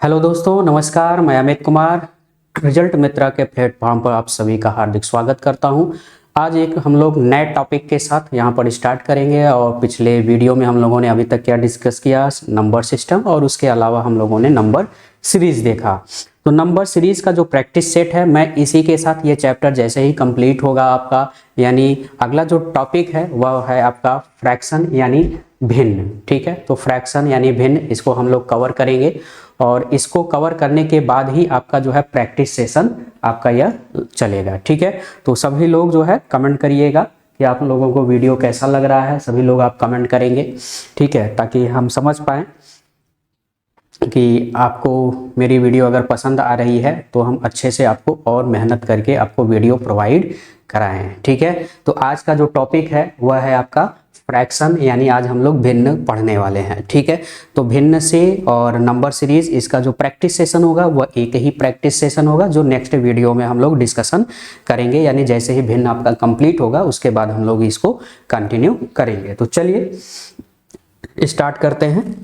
Hello दोस्तों, नमस्कार। मैं अमित कुमार रिजल्ट मित्रा के प्लेटफॉर्म पर आप सभी का हार्दिक स्वागत करता हूं। आज एक हम लोग नए टॉपिक के साथ यहां पर स्टार्ट करेंगे। और पिछले वीडियो में हम लोगों ने अभी तक क्या डिस्कस किया, नंबर सिस्टम, और उसके अलावा हम लोगों ने नंबर सीरीज देखा। तो नंबर सीरीज का जो प्रैक्टिस सेट है, मैं इसी के साथ ये चैप्टर जैसे ही कंप्लीट होगा आपका, यानी अगला जो टॉपिक है वह है आपका फ्रैक्शन यानी भिन्न। ठीक है, तो फ्रैक्शन यानी भिन्न, इसको हम लोग कवर करेंगे। और इसको कवर करने के बाद ही आपका जो है प्रैक्टिस सेशन आपका यह चलेगा। ठीक है, तो सभी लोग जो है कमेंट करिएगा कि आप लोगों को वीडियो कैसा लग रहा है। सभी लोग आप कमेंट करेंगे, ठीक है, ताकि हम समझ पाएँ कि आपको मेरी वीडियो अगर पसंद आ रही है तो हम अच्छे से आपको और मेहनत करके आपको वीडियो प्रोवाइड कराएं। ठीक है, तो आज का जो टॉपिक है वह है आपका फ्रैक्शन, यानी आज हम लोग भिन्न पढ़ने वाले हैं। ठीक है, तो भिन्न से और नंबर सीरीज, इसका जो प्रैक्टिस सेशन होगा वह एक ही प्रैक्टिस सेशन होगा जो नेक्स्ट वीडियो में हम लोग डिस्कशन करेंगे। यानी जैसे ही भिन्न आपका कंप्लीट होगा उसके बाद हम लोग इसको कंटिन्यू करेंगे। तो चलिए स्टार्ट करते हैं,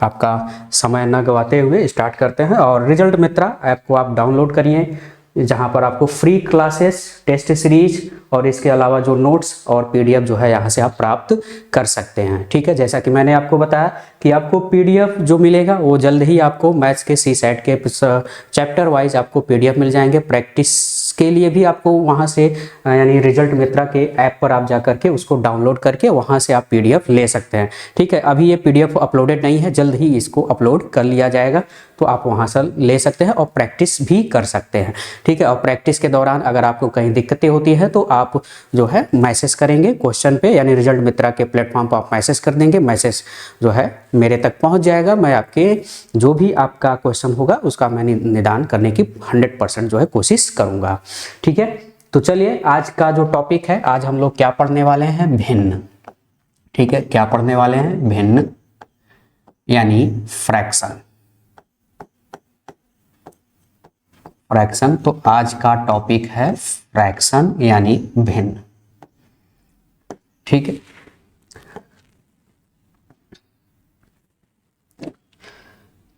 आपका समय न गवाते हुए स्टार्ट करते हैं। और रिजल्ट मित्रा ऐप को आप डाउनलोड करिए, जहां पर आपको फ्री क्लासेस, टेस्ट सीरीज और इसके अलावा जो नोट्स और पीडीएफ जो है यहाँ से आप प्राप्त कर सकते हैं। ठीक है, जैसा कि मैंने आपको बताया कि आपको पीडीएफ जो मिलेगा वो जल्द ही आपको मैथ्स के सीसैट के चैप्टर वाइज आपको पीडीएफ मिल जाएंगे। प्रैक्टिस के लिए भी आपको वहाँ से यानी रिजल्ट मित्रा के ऐप पर आप जा करके उसको डाउनलोड करके वहाँ से आप पीडीएफ ले सकते हैं। ठीक है, अभी ये पीडीएफ अपलोडेड नहीं है, जल्द ही इसको अपलोड कर लिया जाएगा, तो आप वहाँ से ले सकते हैं और प्रैक्टिस भी कर सकते हैं। ठीक है, और प्रैक्टिस के दौरान अगर आपको कहीं दिक्कतें होती है तो आप जो है मैसेज करेंगे क्वेश्चन पे, यानी रिजल्ट मित्रा के प्लेटफॉर्म पर आप मैसेज कर देंगे। मैसेज जो है मेरे तक पहुंच जाएगा, मैं आपके जो भी आपका क्वेश्चन होगा उसका मैं निदान करने की 100% जो है कोशिश करूंगा। ठीक है, तो चलिए आज का जो टॉपिक है, आज हम लोग क्या पढ़ने वाले हैं, भिन्न। ठीक है, क्या पढ़ने वाले हैं, भिन्न यानी फ्रैक्शन। फ्रैक्शन, तो आज का टॉपिक है फ्रैक्शन यानी भिन्न। ठीक है,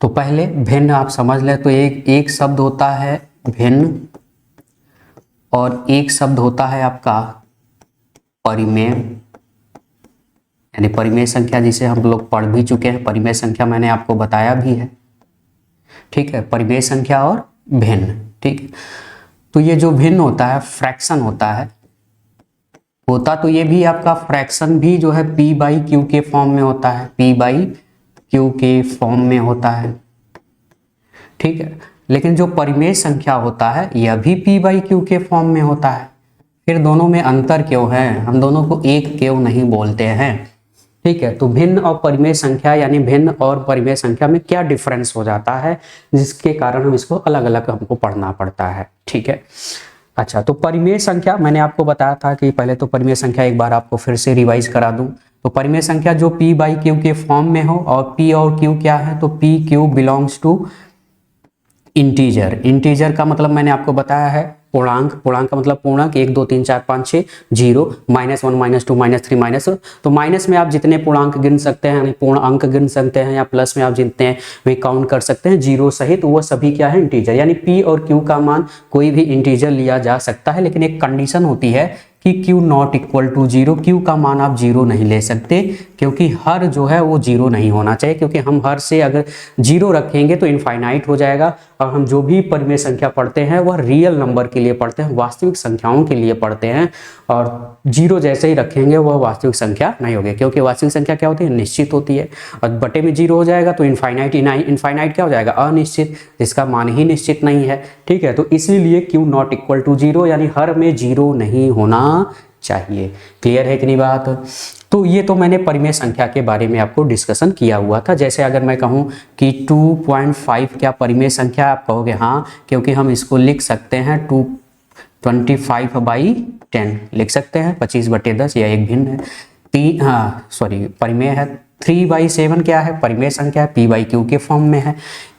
तो पहले भिन्न आप समझ ले, तो एक शब्द होता है भिन्न और एक शब्द होता है आपका परिमेय, यानी परिमेय संख्या, जिसे हम लोग पढ़ भी चुके हैं। परिमेय संख्या मैंने आपको बताया भी है। ठीक है, परिमेय संख्या और भिन्न। ठीक है, तो ये जो भिन्न होता है, फ्रैक्शन होता है, होता तो ये भी आपका फ्रैक्शन भी जो है p बाई क्यू के फॉर्म में होता है, p बाई क्यू के फॉर्म में होता है। ठीक है, लेकिन जो परिमेय संख्या होता है यह भी p बाई क्यू के फॉर्म में होता है। फिर दोनों में अंतर क्यों है, हम दोनों को एक क्यों नहीं बोलते हैं। ठीक है, तो भिन्न और परिमेय संख्या, यानी भिन्न और परिमेय संख्या में क्या डिफरेंस हो जाता है, जिसके कारण हम इसको अलग अलग हमको पढ़ना पड़ता है। ठीक है, अच्छा, तो परिमेय संख्या मैंने आपको बताया था कि पहले तो परिमेय संख्या एक बार आपको फिर से रिवाइज करा दूं। तो परिमेय संख्या जो p बाई क्यू के फॉर्म में हो, और p और q क्या है, तो p q belongs to integer. Integer का मतलब मैंने आपको बताया है पूर्णांक। पूर्णांक का मतलब पूर्णांक 1 2 3 4 5 6 0 -1 -2 -3 माइनस, तो माइनस में आप जितने पूर्णांक गिन सकते हैं, यानी पूर्ण अंक गिन सकते हैं, या प्लस में आप जितने हैं वे काउंट कर सकते हैं, जीरो सहित, वो सभी क्या है, इंटीजर। यानी p और q का मान कोई भी इंटीजर लिया जा सकता है, लेकिन एक कंडीशन होती है कि q not equal to zero. q का मान आप जीरो नहीं ले सकते, क्योंकि हर जो है वो जीरो नहीं होना चाहिए, क्योंकि हम हर से अगर जीरो रखेंगे तो इनफाइनाइट हो जाएगा। और हम जो भी परिमेय संख्या पढ़ते हैं वह रियल नंबर के लिए पढ़ते हैं, वास्तविक संख्याओं के लिए पढ़ते हैं। और जीरो जैसे ही रखेंगे वह वास्तविक संख्या नहीं होगी, क्योंकि वास्तविक संख्या क्या होती है, निश्चित होती है। और बटे में जीरो हो जाएगा तो इनफाइनाइट, इनफाइनाइट क्या हो जाएगा, अनिश्चित, जिसका मान ही निश्चित नहीं है। ठीक है, तो इसीलिए q not equal to zero, यानी हर में जीरो नहीं होना चाहिए। क्लियर है कि नहीं बात। तो ये तो मैंने परिमेय संख्या के बारे में आपको डिस्कशन किया हुआ था। जैसे अगर मैं कहूँ कि 2.5 क्या परिमेय संख्या, आप कहोगे हाँ, क्योंकि हम इसको लिख सकते हैं 25/10 लिख सकते हैं, 25/10, यह एक भिन्न है। परिमेय है। 3/7 क्या है, परिमेय संख्या है, p बाई क्यू के फॉर्म में है।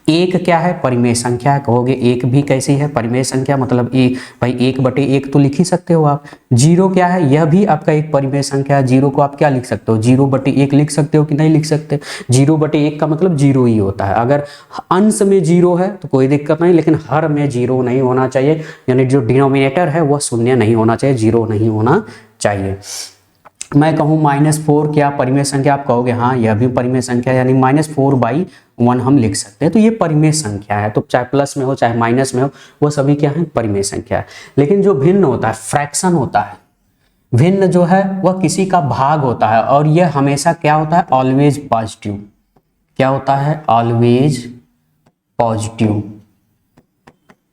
एक क्या है, परिमेय संख्या है। कहोगे एक भी कैसी है, परिमेय संख्या, मतलब एक, भाई 1/1 तो लिख ही सकते हो आप। 0 क्या है, यह भी आपका एक परिमेय संख्या है। 0 को आप क्या लिख सकते हो, 0/1 लिख सकते हो कि नहीं लिख सकते। 0/1 का मतलब 0 ही होता है। अगर अंश में 0 है तो कोई दिक्कत नहीं, लेकिन हर में 0 नहीं होना चाहिए, यानी जो डिनोमिनेटर है वह शून्य नहीं होना चाहिए, 0 नहीं होना चाहिए। मैं कहूँ -4 क्या परिमेय संख्या, आप कहोगे हाँ यह भी परिमेय संख्या, यानी -4/1 हम लिख सकते हैं। तो ये परिमेय संख्या है, तो चाहे प्लस में हो चाहे माइनस में हो, वो सभी क्या है, परिमेय संख्या है। लेकिन जो भिन्न होता है, फ्रैक्शन होता है, भिन्न जो है वह किसी का भाग होता है, और यह हमेशा क्या होता है, ऑलवेज पॉजिटिव। क्या होता है, ऑलवेज पॉजिटिव।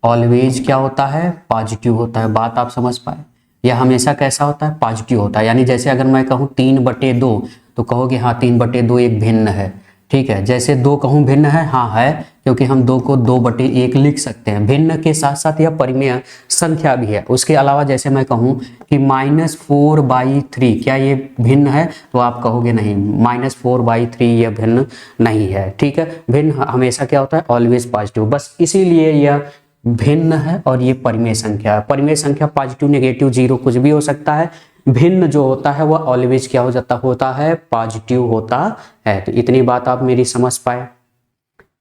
ऑलवेज क्या होता है, पॉजिटिव होता है। बात आप समझ पाए, यह हमेशा कैसा होता है, पॉजिटिव होता है। यानी जैसे अगर मैं कहूँ 3/2 तो कहोगे हाँ 3/2 एक भिन्न है, ठीक है। जैसे 2 कहूँ भिन्न है, हाँ है, क्योंकि हम 2 को 2/1 लिख सकते हैं। भिन्न के साथ साथ यह परिमेय संख्या भी है। उसके अलावा जैसे मैं कहूँ कि -4/3 क्या ये भिन्न है, तो आप कहोगे नहीं, -4/3 यह भिन्न नहीं है, ठीक है। भिन्न हमेशा क्या होता है, ऑलवेज पॉजिटिव। बस इसीलिए यह भिन्न है और ये परिमेय संख्या है। परिमेय संख्या पॉजिटिव, नेगेटिव, 0 कुछ भी हो सकता है। भिन्न जो होता है वह ऑलवेज क्या होता है, पॉजिटिव होता है। तो इतनी बात आप मेरी समझ पाए,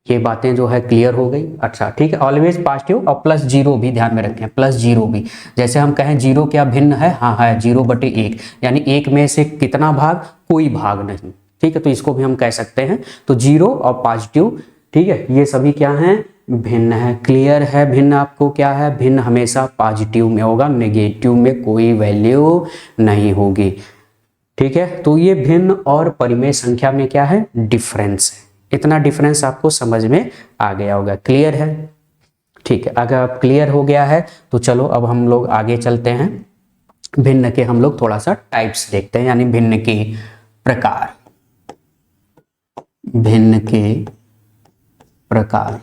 ये बातें जो है क्लियर हो गई। अच्छा ठीक है, ऑलवेज पॉजिटिव और +0 भी ध्यान में रखें, +0 भी। जैसे हम कहें 0 क्या भिन्न है, हाँ है, 0/1, यानी 1 में से कितना भाग, कोई भाग नहीं, ठीक है। तो इसको भी हम कह सकते हैं। तो 0 और पॉजिटिव, ठीक है, ये सभी क्या हैं, भिन्न है। क्लियर है, भिन्न आपको क्या है, भिन्न हमेशा पॉजिटिव में होगा, नेगेटिव में कोई वैल्यू नहीं होगी, ठीक है। तो ये भिन्न और परिमेय संख्या में क्या है, डिफरेंस है। इतना डिफरेंस आपको समझ में आ गया होगा, क्लियर है, ठीक है। अगर अब क्लियर हो गया है तो चलो अब हम लोग आगे चलते हैं। भिन्न के हम लोग थोड़ा सा टाइप्स देखते हैं, यानी भिन्न के प्रकार। भिन्न के प्रकार,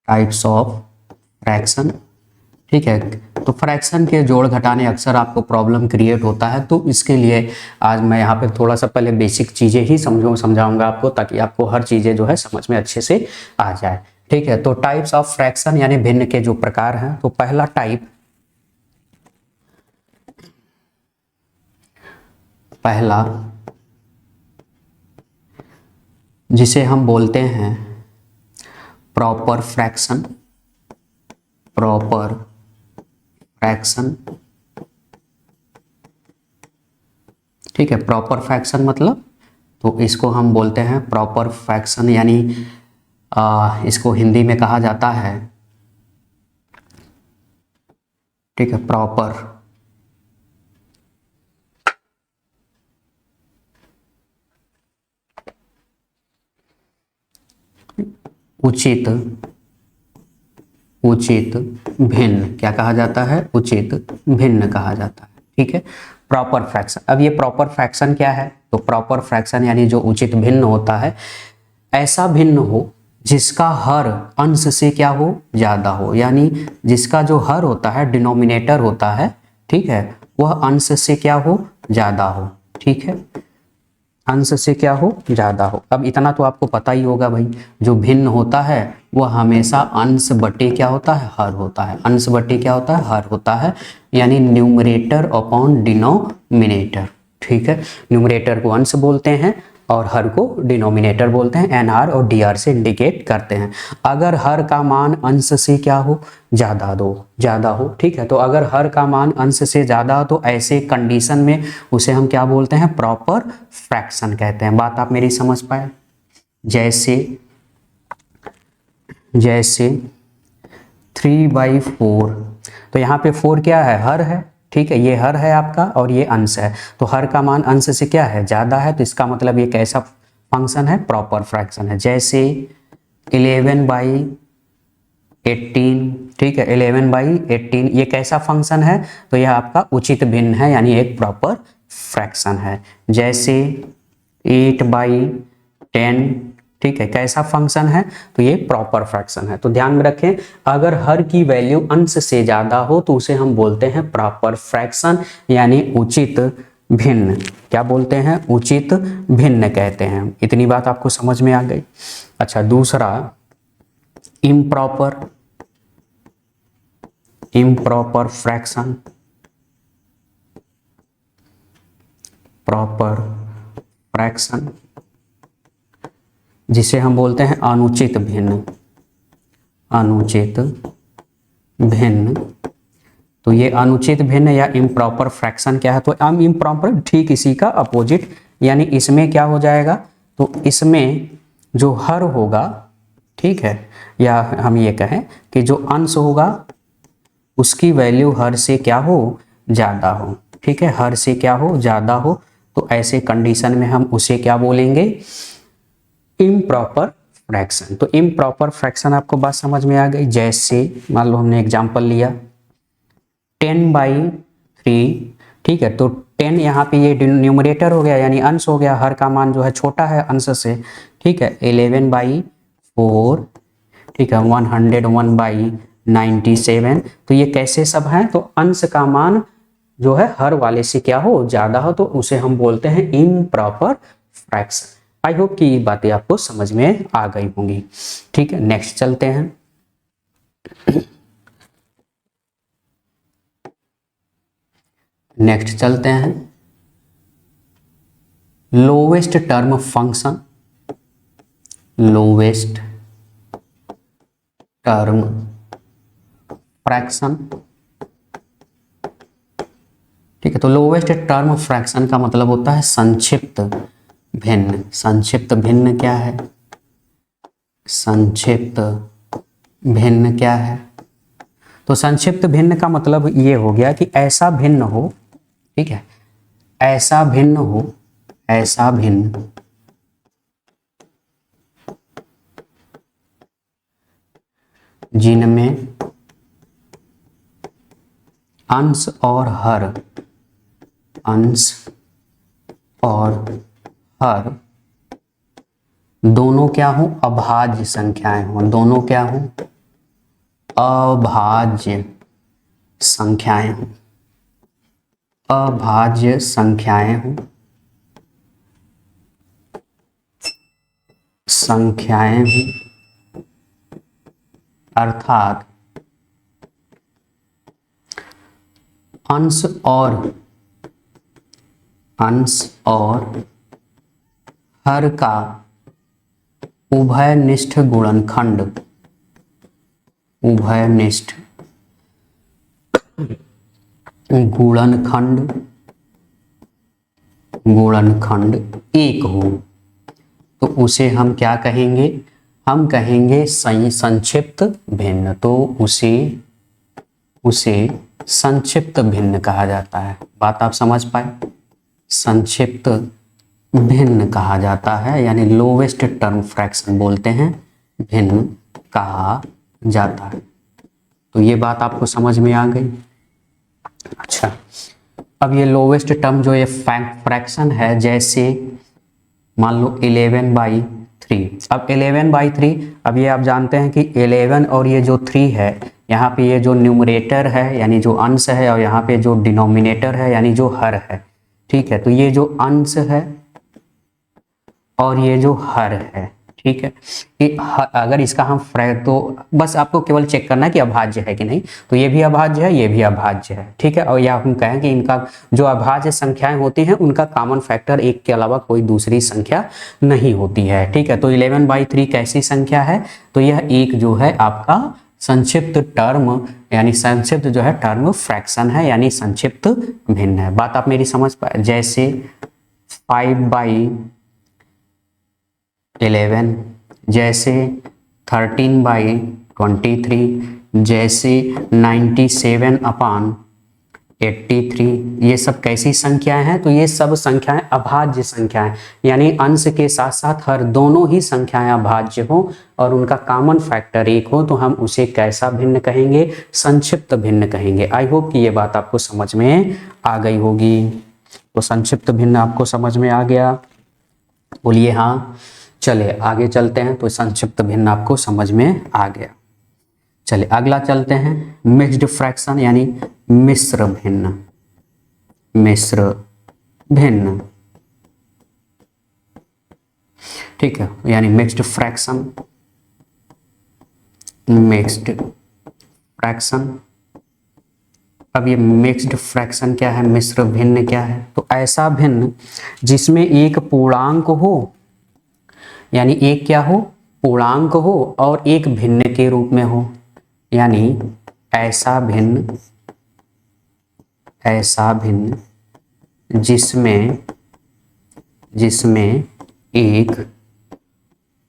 टाइप्स ऑफ फ्रैक्शन, ठीक है। तो फ्रैक्शन के जोड़ घटाने अक्सर आपको प्रॉब्लम क्रिएट होता है, तो इसके लिए आज मैं यहाँ पे थोड़ा सा पहले बेसिक चीज़ें ही समझाऊंगा आपको, ताकि आपको हर चीज़ें जो है समझ में अच्छे से आ जाए, ठीक है। तो टाइप्स ऑफ फ्रैक्शन यानी भिन्न के जो प्रकार हैं, तो पहला टाइप, पहला जिसे हम बोलते हैं प्रॉपर फ्रैक्शन। प्रॉपर फ्रैक्शन, ठीक है। प्रॉपर फ्रैक्शन मतलब, तो इसको हम बोलते हैं प्रॉपर फ्रैक्शन, यानी इसको हिंदी में कहा जाता है, ठीक है, प्रॉपर उचित, उचित भिन्न, क्या कहा जाता है, उचित भिन्न कहा जाता है, ठीक है। प्रॉपर फ्रैक्शन, अब ये प्रॉपर फ्रैक्शन क्या है, तो प्रॉपर फ्रैक्शन यानी जो उचित भिन्न होता है, ऐसा भिन्न हो जिसका हर अंश से क्या हो, ज्यादा हो। यानी जिसका जो हर होता है, डिनोमिनेटर होता है, ठीक है, वह अंश से क्या हो, ज्यादा हो, ठीक है, अंश से क्या हो, ज्यादा हो। अब इतना तो आपको पता ही होगा भाई, जो भिन्न होता है वह हमेशा अंश बटे क्या होता है, हर होता है। अंश बटे क्या होता है, हर होता है, यानी न्यूमरेटर अपॉन डिनोमिनेटर, ठीक है। न्यूमरेटर को अंश बोलते हैं और हर को डिनोमिनेटर बोलते हैं, NR और DR से इंडिकेट करते हैं। अगर हर का मान अंश से क्या हो, ज्यादा हो, ठीक है। तो अगर हर का मान अंश से ज्यादा हो, तो ऐसे कंडीशन में उसे हम क्या बोलते हैं, प्रॉपर फ्रैक्शन कहते हैं। बात आप मेरी समझ पाए, जैसे 3/4, तो यहाँ पे 4 क्या है, हर है, ठीक है, ये हर है आपका और ये अंश है। तो हर का मान अंश से क्या है, ज्यादा है, तो इसका मतलब ये कैसा फंक्शन है, प्रॉपर फ्रैक्शन है। जैसे 11/18, ठीक है, 11/18 ये कैसा फंक्शन है, तो यह आपका उचित भिन्न है, यानी एक प्रॉपर फ्रैक्शन है। जैसे 8/10, ठीक है, कैसा फंक्शन है, तो ये प्रॉपर फ्रैक्शन है। तो ध्यान में रखें, अगर हर की वैल्यू अंश से ज्यादा हो तो उसे हम बोलते हैं प्रॉपर फ्रैक्शन, यानी उचित भिन्न। क्या बोलते हैं, उचित भिन्न कहते हैं। इतनी बात आपको समझ में आ गई। अच्छा, दूसरा इम्प्रॉपर फ्रैक्शन, प्रॉपर फ्रैक्शन जिसे हम बोलते हैं अनुचित भिन्न, अनुचित भिन्न। तो ये अनुचित भिन्न या इम्प्रॉपर फ्रैक्शन क्या है, तो इम्प्रॉपर ठीक इसी का अपोजिट, यानी इसमें क्या हो जाएगा, तो इसमें जो हर होगा, ठीक है, या हम ये कहें कि जो अंश होगा उसकी वैल्यू हर से क्या हो, ज्यादा हो। ठीक है, हर से क्या हो, ज्यादा हो। तो ऐसे कंडीशन में हम उसे क्या बोलेंगे, इम्प्रॉपर फ्रैक्शन। तो इम्प्रॉपर फ्रैक्शन आपको बात समझ में आ गई। जैसे मान लो हमने एग्जांपल लिया 10/3, ठीक है, तो 10 यहाँ पे ये न्यूमरेटर हो गया यानी अंश हो गया, हर का मान जो है छोटा है अंश से। ठीक है, 11/4, ठीक है, 101/97। तो ये कैसे सब हैं, तो अंश का मान जो है हर वाले से क्या हो, ज्यादा हो, तो उसे हम बोलते हैं इम्प्रॉपर फ्रैक्शन। आई होप कि ये बातें आपको समझ में आ गई होंगी। ठीक है, नेक्स्ट चलते हैं। नेक्स्ट चलते हैं lowest term function, lowest term fraction. ठीक है, तो लोवेस्ट टर्म फ्रैक्शन का मतलब होता है संक्षिप्त भिन्न। संक्षिप्त भिन्न क्या है, संक्षिप्त भिन्न क्या है, तो संक्षिप्त भिन्न का मतलब ये हो गया कि ऐसा भिन्न हो, ठीक है, ऐसा भिन्न हो, ऐसा भिन्न जिनमें अंश और हर, अंश और हर दोनों क्या हो, अभाज्य संख्याएं हो, दोनों क्या हो, अभाज्य संख्याएं हो, अभाज्य संख्याएं हो, संख्याएं हो, अर्थात अंश और हर का उभयनिष्ठ गुणनखंड, उभयनिष्ठ गुणनखंड, गुणनखंड एक हो, तो उसे हम क्या कहेंगे, हम कहेंगे संक्षिप्त भिन्न। तो उसे संक्षिप्त भिन्न कहा जाता है। बात आप समझ पाए, संक्षिप्त भिन्न कहा जाता है, यानी लोवेस्ट टर्म फ्रैक्शन बोलते हैं, भिन्न कहा जाता है। तो ये बात आपको समझ में आ गई। अच्छा, अब ये लोवेस्ट टर्म जो ये फ्रैक्शन है, जैसे मान लो 11/3। अब 11/3, अब ये आप जानते हैं कि 11 और ये जो 3 है, यहाँ पे ये जो न्यूमरेटर है यानी जो अंश है, और यहाँ पे जो डिनोमिनेटर है यानी जो हर है। ठीक है, तो ये जो अंश है और ये जो हर है, ठीक है, कि अगर इसका हम तो बस आपको केवल चेक करना है कि अभाज्य है कि नहीं। तो ये भी अभाज्य है, ये भी अभाज्य है। ठीक है, और या हम कहें कि इनका जो अभाज्य संख्याएं होती हैं उनका कॉमन फैक्टर 1 के अलावा कोई दूसरी संख्या नहीं होती है। ठीक है, तो 11/3 कैसी संख्या है, तो यह एक जो है आपका संक्षिप्त टर्म, यानी संक्षिप्त जो है टर्म फ्रैक्शन है, यानी संक्षिप्त भिन्न है। बात आप मेरी समझ पाए। जैसे 5/11, जैसे 13/23, जैसे 97/83, ये सब कैसी संख्याएं हैं, तो ये सब संख्याएं अभाज्य संख्याएं, यानी अंश के साथ साथ हर दोनों ही संख्याएं अभाज्य हो और उनका कॉमन फैक्टर 1 हो, तो हम उसे कैसा भिन्न कहेंगे, संक्षिप्त भिन्न कहेंगे। आई होप कि ये बात आपको समझ में आ गई होगी। तो संक्षिप्त भिन्न आपको समझ में आ गया, बोलिए हाँ। चलिए आगे चलते हैं, तो संक्षिप्त भिन्न आपको समझ में आ गया। चलिए अगला चलते हैं, मिक्स्ड फ्रैक्शन यानी मिश्र भिन्न। मिश्र भिन्न, ठीक है, यानी मिक्स्ड फ्रैक्शन। मिक्स्ड फ्रैक्शन, अब ये मिक्स्ड फ्रैक्शन क्या है, मिश्र भिन्न क्या है? तो ऐसा भिन्न जिसमें एक पूर्णांक हो, यानी एक क्या हो, पूर्णांक हो, और एक भिन्न के रूप में हो। यानी ऐसा भिन्न, ऐसा भिन्न जिसमें एक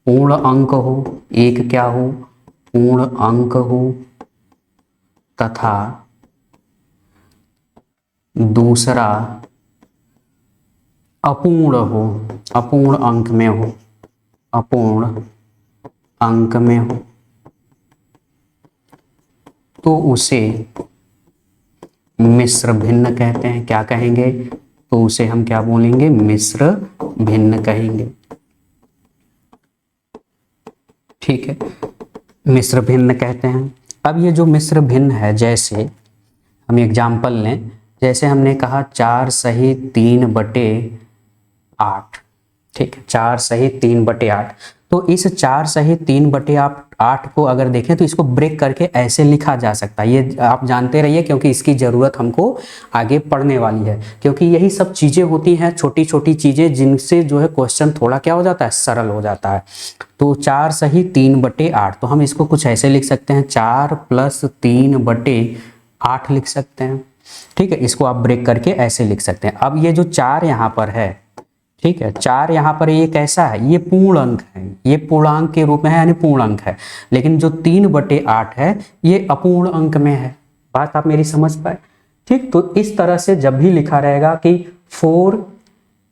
पूर्ण अंक हो, एक क्या हो, पूर्ण अंक हो, तथा दूसरा अपूर्ण हो, अपूर्ण अंक में हो, अपूर्ण अंक में हो, तो उसे मिश्र भिन्न कहते हैं। क्या कहेंगे? तो उसे हम क्या बोलेंगे, मिश्र भिन्न कहेंगे। ठीक है, मिश्र भिन्न कहते हैं। अब ये जो मिश्र भिन्न है, जैसे हम एग्जाम्पल लें, जैसे हमने कहा 4 सही 3/8, ठीक है, 4 सही 3/8। तो इस 4 सही 3/8 को अगर देखें तो इसको ब्रेक करके ऐसे लिखा जा सकता है। ये आप जानते रहिए, क्योंकि इसकी ज़रूरत हमको आगे पढ़ने वाली है, क्योंकि यही सब चीज़ें होती हैं, छोटी छोटी चीज़ें, जिनसे जो है क्वेश्चन थोड़ा क्या हो जाता है, सरल हो जाता है। तो 4 सही 3/8, तो हम इसको कुछ ऐसे लिख सकते हैं, 4 + 3/8 लिख सकते हैं। ठीक है, इसको आप ब्रेक करके ऐसे लिख सकते हैं। अब ये जो 4 यहाँ पर है, ठीक है, 4 यहाँ पर ये कैसा है, ये पूर्ण अंक है, ये पूर्णांक के रूप में है, यानी पूर्ण अंक है। लेकिन जो 3/8 है ये अपूर्ण अंक में है। बात आप मेरी समझ पाए? ठीक, तो इस तरह से जब भी लिखा रहेगा कि 4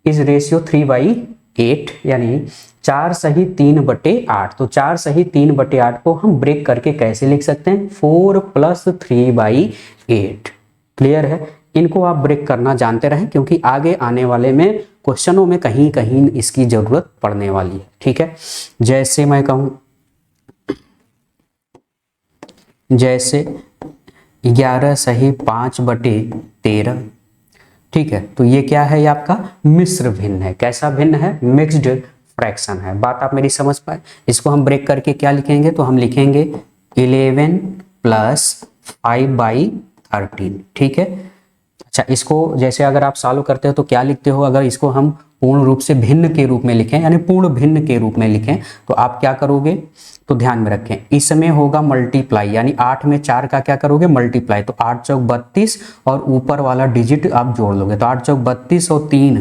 इज रेशियो 3/8, यानी 4 सही 3/8, तो 4 सही 3/8 को हम ब्रेक करके कैसे लिख सकते हैं, 4 + 3/8। क्लियर है? इनको आप ब्रेक करना जानते रहें, क्योंकि आगे आने वाले में क्वेश्चनों में कहीं कहीं इसकी जरूरत पड़ने वाली है। ठीक है, जैसे मैं कहूं, जैसे 11 सही 5/13, ठीक है, तो ये क्या है, ये आपका मिश्र भिन्न है। कैसा भिन्न है? मिक्स्ड फ्रैक्शन है। बात आप मेरी समझ पाए? इसको हम ब्रेक करके क्या लिखेंगे, तो हम लिखेंगे 11 + 5/13। ठीक है, अच्छा, इसको जैसे अगर आप सॉल्व करते हो तो क्या लिखते हो, अगर इसको हम पूर्ण रूप से भिन्न के रूप में लिखें, यानी पूर्ण भिन्न के रूप में लिखें, तो आप क्या करोगे, तो ध्यान में रखें, इसमें होगा मल्टीप्लाई, यानी 8 में 4 का क्या करोगे, मल्टीप्लाई, तो 8 चौक 32 और ऊपर वाला डिजिट आप जोड़ लोगे, तो 8 चौक 32 और 3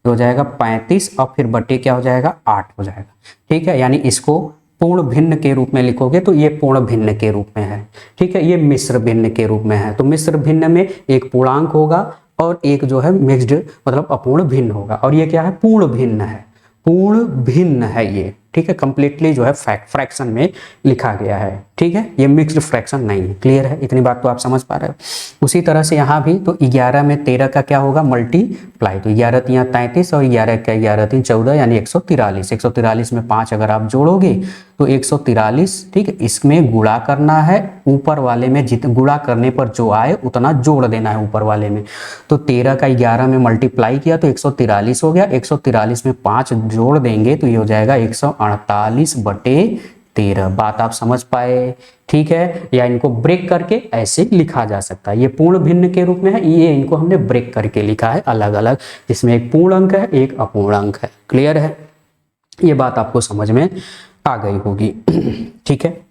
हो जाएगा 35, और फिर बटे क्या हो जाएगा, 8 हो जाएगा। ठीक है, यानी इसको पूर्ण भिन्न के रूप में लिखोगे तो ये पूर्ण भिन्न के रूप में है। ठीक है, ये मिश्र भिन्न के रूप में है। तो मिश्र भिन्न में एक पूर्णांक होगा और एक जो है मिक्स्ड मतलब अपूर्ण भिन्न होगा, और ये क्या है, पूर्ण भिन्न है, पूर्ण भिन्न है ये। ठीक है, कंप्लीटली जो है फ्रैक्शन में लिखा गया है। ठीक है, ये मिक्स्ड फ्रैक्शन नहीं है। क्लियर है? इतनी बात तो आप समझ पा रहे हो। उसी तरह से यहाँ भी, तो 11 में 13 का क्या होगा, मल्टीप्लाई, तो 11 × 33 और 11 का 11 × 14, यानी 143। 143 में 5 अगर आप जोड़ोगे तो 143। ठीक है, इसमें गुणा करना है, ऊपर वाले में जितना गुणा करने पर जो आए उतना जोड़ देना है ऊपर वाले में। तो 13 का 11 में मल्टीप्लाई किया तो 143 हो गया, 143 में 5 जोड़ देंगे तो ये हो जाएगा 148/13। बात आप समझ पाए? ठीक है, या इनको ब्रेक करके ऐसे लिखा जा सकता है। ये पूर्ण भिन्न के रूप में है, ये इनको हमने ब्रेक करके लिखा है अलग अलग, जिसमें एक पूर्ण अंक है, एक अपूर्ण अंक है। क्लियर है? ये बात आपको समझ में आ गई होगी। ठीक है,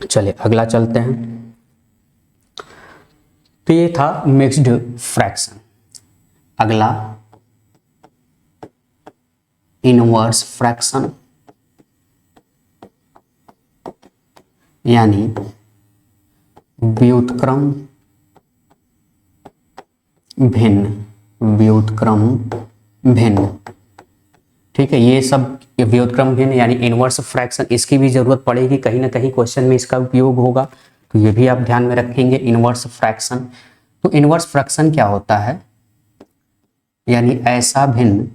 चलिए अगला चलते हैं। तो ये था मिक्स्ड फ्रैक्शन। अगला इनवर्स फ्रैक्शन, यानी व्युत्क्रम भिन्न, व्युत्क्रम भिन्न। ठीक है, ये सब व्युत्क्रम भिन्न यानी इनवर्स फ्रैक्शन, इसकी भी जरूरत पड़ेगी कहीं ना कहीं, क्वेश्चन में इसका उपयोग होगा, तो ये भी आप ध्यान में रखेंगे। इनवर्स फ्रैक्शन, तो इनवर्स फ्रैक्शन क्या होता है, यानी ऐसा भिन्न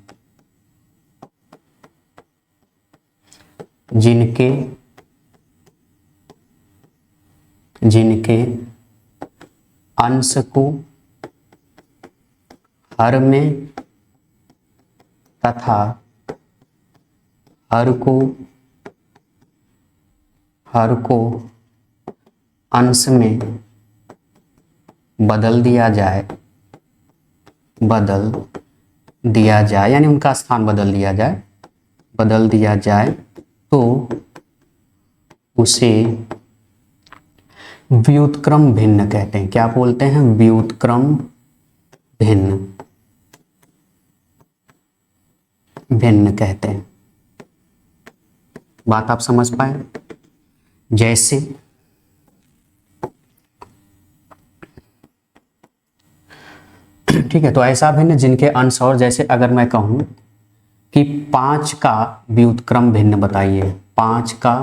जिनके जिनके अंश को हर में तथा हर को अंश में बदल दिया जाए यानी उनका स्थान बदल दिया जाए तो उसे व्युत्क्रम भिन्न कहते हैं। क्या बोलते हैं? व्युत्क्रम भिन्न कहते हैं। बात आप समझ पाए? जैसे ठीक है, तो ऐसा भिन्न जिनके अंश, और जैसे अगर मैं कहूं कि 5 का व्युत्क्रम भिन्न बताइए, 5 का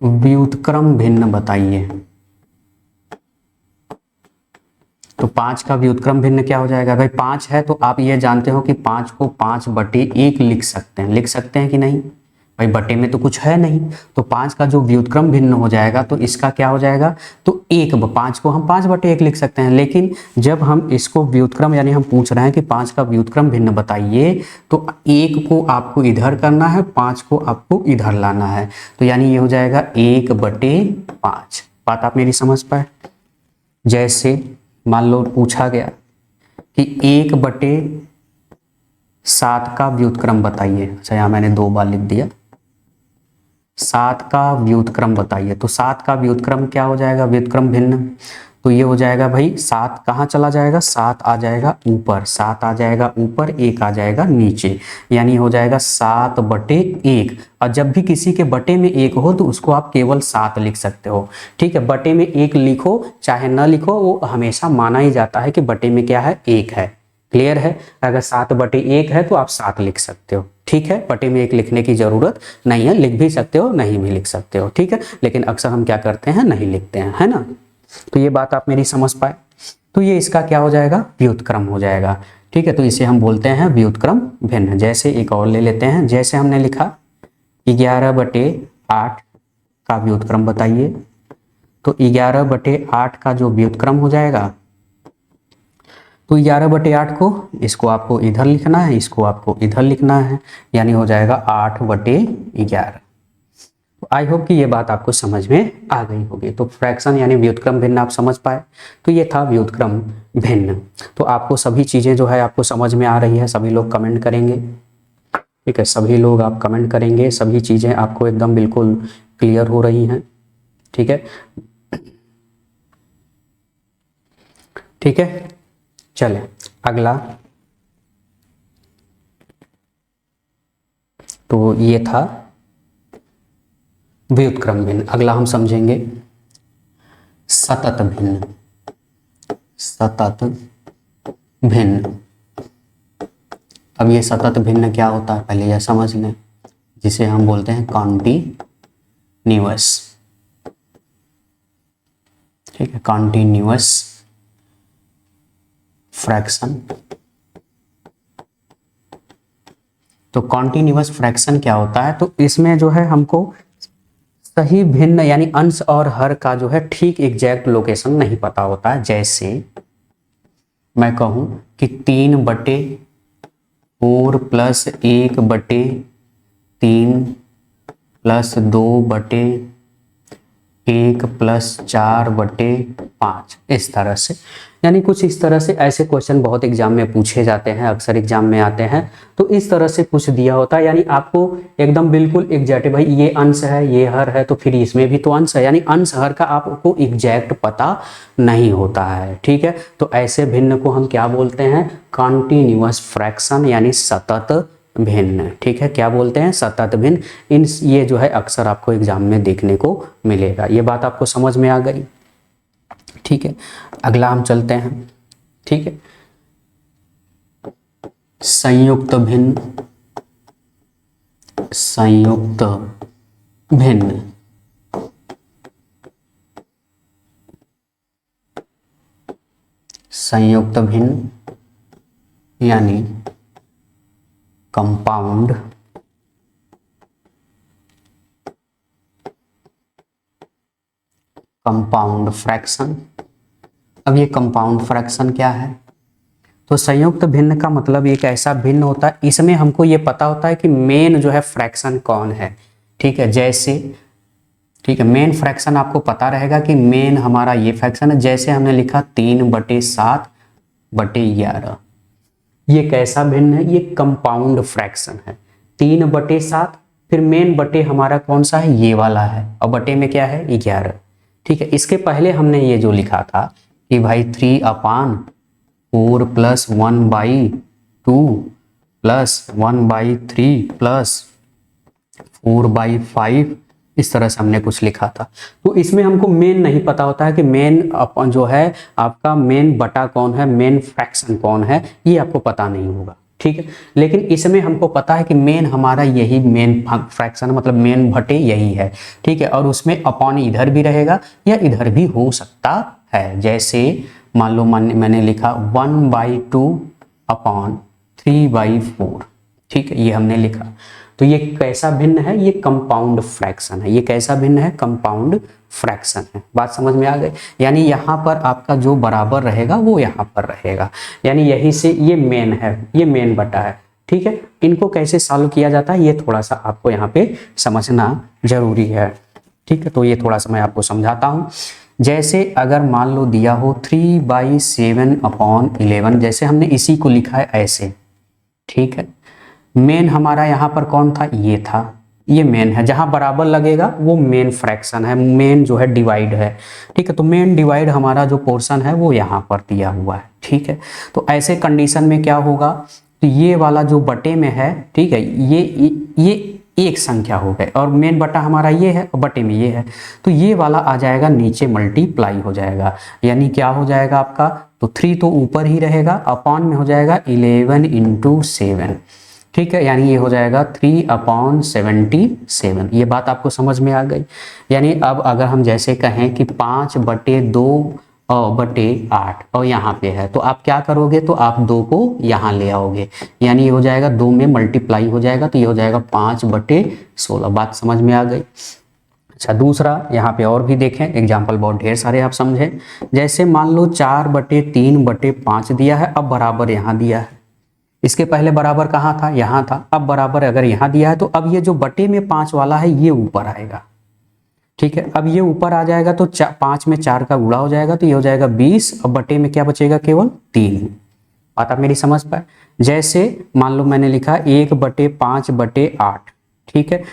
व्युत्क्रम भिन्न बताइए, तो 5 का व्युत्क्रम भिन्न क्या हो जाएगा भाई? 5 है तो आप ये जानते हो कि 5 को 5/1 लिख सकते हैं कि नहीं भाई? बटे में तो कुछ है नहीं, तो 5 का जो व्युत्क्रम भिन्न हो जाएगा तो इसका क्या हो जाएगा? तो 5 को हम 5/1 लिख सकते हैं, लेकिन जब हम इसको व्युत्क्रम यानी हम पूछ रहे हैं कि 5 का व्युत्क्रम भिन्न बताइए, तो 1 को आपको इधर करना है, 5 को आपको इधर लाना है, तो यानी ये हो जाएगा 1/5। बात आप मेरी समझ पाए? जैसे मान लो पूछा गया कि 1/7 का व्युत्क्रम बताइए। अच्छा, यहाँ मैंने 2 बार लिख दिया। 7 का व्युत्क्रम बताइए, तो 7 का व्युत्क्रम क्या हो जाएगा? व्युत्क्रम भिन्न, तो ये हो जाएगा भाई 7 कहाँ चला जाएगा? 7 आ जाएगा ऊपर, 7 आ जाएगा ऊपर, 1 आ जाएगा नीचे, यानी हो जाएगा 7/1। और जब भी किसी के बटे में 1 हो तो उसको आप केवल 7 लिख सकते हो। ठीक है, बटे में 1 लिखो चाहे न लिखो, वो हमेशा माना ही जाता है कि बटे में क्या है? 1 है। क्लियर है? अगर 7/1 है तो आप 7 लिख सकते हो। ठीक है, बटे में 1 लिखने की जरूरत नहीं है, लिख भी सकते हो, नहीं भी लिख सकते हो। ठीक है, लेकिन अक्सर हम क्या करते हैं? नहीं लिखते हैं, है ना? तो ये बात आप मेरी समझ पाए? तो ये इसका क्या हो जाएगा? व्युत्क्रम हो जाएगा। ठीक है, तो इसे हम बोलते हैं व्युत्क्रम भिन्न। जैसे एक और ले लेते हैं, जैसे हमने लिखा 11/8 का व्युत्क्रम बताइए, तो 11/8 का जो व्युत्क्रम हो जाएगा, तो 11/8 को इसको आपको इधर लिखना है, इसको आपको इधर लिखना है, यानी हो जाएगा 8/11। आई होप कि ये बात आपको समझ में आ गई होगी। तो फ्रैक्शन यानी व्युत्क्रम भिन्न आप समझ पाए। तो ये था व्युत्क्रम भिन्न। तो आपको सभी चीज़ें जो है आपको समझ में आ रही है, सभी लोग कमेंट करेंगे। ठीक है, सभी लोग आप कमेंट करेंगे, सभी चीज़ें आपको एकदम बिल्कुल क्लियर हो रही हैं। ठीक है, ठीक है, चले अगला। तो ये था व्युत्क्रम भिन्न। अगला हम समझेंगे सतत भिन्न। सतत भिन्न, अब ये सतत भिन्न क्या होता है पहले यह समझ लें, जिसे हम बोलते हैं कॉन्टिन्यूअस। ठीक है, कॉन्टिन्यूअस फ्रैक्शन। तो कॉन्टिन्यूअस फ्रैक्शन क्या होता है? तो इसमें जो है हमको सही भिन्न यानी अंश और हर का जो है ठीक एग्जैक्ट लोकेशन नहीं पता होता है। जैसे मैं कहूं कि 3/4 + 1/3 + 2/1 + 4/5, इस तरह से, यानी कुछ इस तरह से। ऐसे क्वेश्चन बहुत एग्जाम में पूछे जाते हैं, अक्सर एग्जाम में आते हैं। तो इस तरह से कुछ दिया होता है, यानी आपको एकदम बिल्कुल एग्जैक्ट, भाई ये अंश है, ये हर है, तो फिर इसमें भी तो अंश है, यानी अंश हर का आपको एग्जैक्ट पता नहीं होता है। ठीक है, तो ऐसे भिन्न को हम क्या बोलते हैं? कॉन्टिन्यूअस फ्रैक्शन यानी सतत भिन्न। ठीक है, क्या बोलते हैं? सतत भिन्न। इन ये जो है अक्सर आपको एग्जाम में देखने को मिलेगा। ये बात आपको समझ में आ गई? ठीक है, अगला हम चलते हैं। ठीक है, संयुक्त भिन्न। संयुक्त भिन्न, संयुक्त भिन्न यानी कंपाउंड कंपाउंड फ्रैक्शन। अब ये कंपाउंड फ्रैक्शन क्या है? तो संयुक्त भिन्न का मतलब एक ऐसा भिन्न होता है, इसमें हमको ये पता होता है कि मेन जो है फ्रैक्शन कौन है। ठीक है, जैसे ठीक है, मेन फ्रैक्शन आपको पता रहेगा कि मेन हमारा ये फ्रैक्शन है। जैसे हमने लिखा 3/7/11, ये कैसा भिन्न है? ये कंपाउंड फ्रैक्शन है। 3/7, फिर मेन बटे हमारा कौन सा है? ये वाला है, और बटे में क्या है? 11। ठीक है, इसके पहले हमने ये जो लिखा था कि भाई 3/4 प्लस 1/2 प्लस 1/3 प्लस 4/5, इस तरह से हमने कुछ लिखा था। तो इसमें हमको मेन नहीं पता होता है कि मेन अपन जो है आपका मेन बटा कौन है, मेन फ्रैक्शन कौन है, ये आपको पता नहीं होगा। ठीक है, लेकिन इसमें हमको पता है कि मेन हमारा यही मेन फ्रैक्शन मतलब मेन बटे यही है। ठीक है, और उसमें अपॉन इधर भी रहेगा या इधर भी हो सकता है। जैसे मान लो मैंने लिखा 1/2/3/4। ठीक है, ये हमने लिखा। तो ये कैसा भिन्न है? ये कंपाउंड फ्रैक्शन है। ये कैसा भिन्न है? कंपाउंड फ्रैक्शन है। बात समझ में आ गई? यानी यहाँ पर आपका जो बराबर रहेगा वो यहाँ पर रहेगा, यानी यही से ये मेन है, ये मेन बटा है। ठीक है, इनको कैसे सॉल्व किया जाता है ये थोड़ा सा आपको यहाँ पे समझना जरूरी है। ठीक है, तो ये थोड़ा सा मैं आपको समझाता हूँ। जैसे अगर मान लो दिया हो 3/7/11, जैसे हमने इसी को लिखा है ऐसे। ठीक है, मेन हमारा यहाँ पर कौन था? ये था, ये मेन है। जहाँ बराबर लगेगा वो मेन फ्रैक्शन है, मेन जो है डिवाइड है। ठीक है, तो मेन डिवाइड हमारा जो पोर्शन है वो यहाँ पर दिया हुआ है। ठीक है, तो ऐसे कंडीशन में क्या होगा? तो ये वाला जो बटे में है, ठीक है, ये एक संख्या हो गई, और मेन बटा हमारा ये है और बटे में ये है, तो ये वाला आ जाएगा नीचे मल्टीप्लाई हो जाएगा। यानी क्या हो जाएगा आपका? तो 3 तो ऊपर ही रहेगा, अपॉन में हो जाएगा 11 × 7। ठीक है, यानी ये हो जाएगा 3/77। ये बात आपको समझ में आ गई? यानी अब अगर हम जैसे कहें कि 5/2/8 और यहाँ पे है, तो आप क्या करोगे? तो आप 2 को यहाँ ले आओगे, यानी ये हो जाएगा 2 में मल्टीप्लाई हो जाएगा, तो ये हो जाएगा 5/16। बात समझ में आ गई? अच्छा, दूसरा यहाँ पे और भी देखें एग्जाम्पल, बहुत ढेर सारे आप समझें। जैसे मान लो 4/3/5 दिया है, अब बराबर यहाँ दिया है। इसके पहले बराबर कहाँ था? यहाँ था। अब बराबर अगर यहाँ दिया है तो अब ये जो बटे में 5 वाला है ये ऊपर आएगा। ठीक है, अब ये ऊपर आ जाएगा तो 5 में 4 का गुणा हो जाएगा, तो ये हो जाएगा 20, और बटे में क्या बचेगा? केवल 3। बात आप मेरी समझ पाए? जैसे मान लो मैंने लिखा 1/5/8। ठीक है,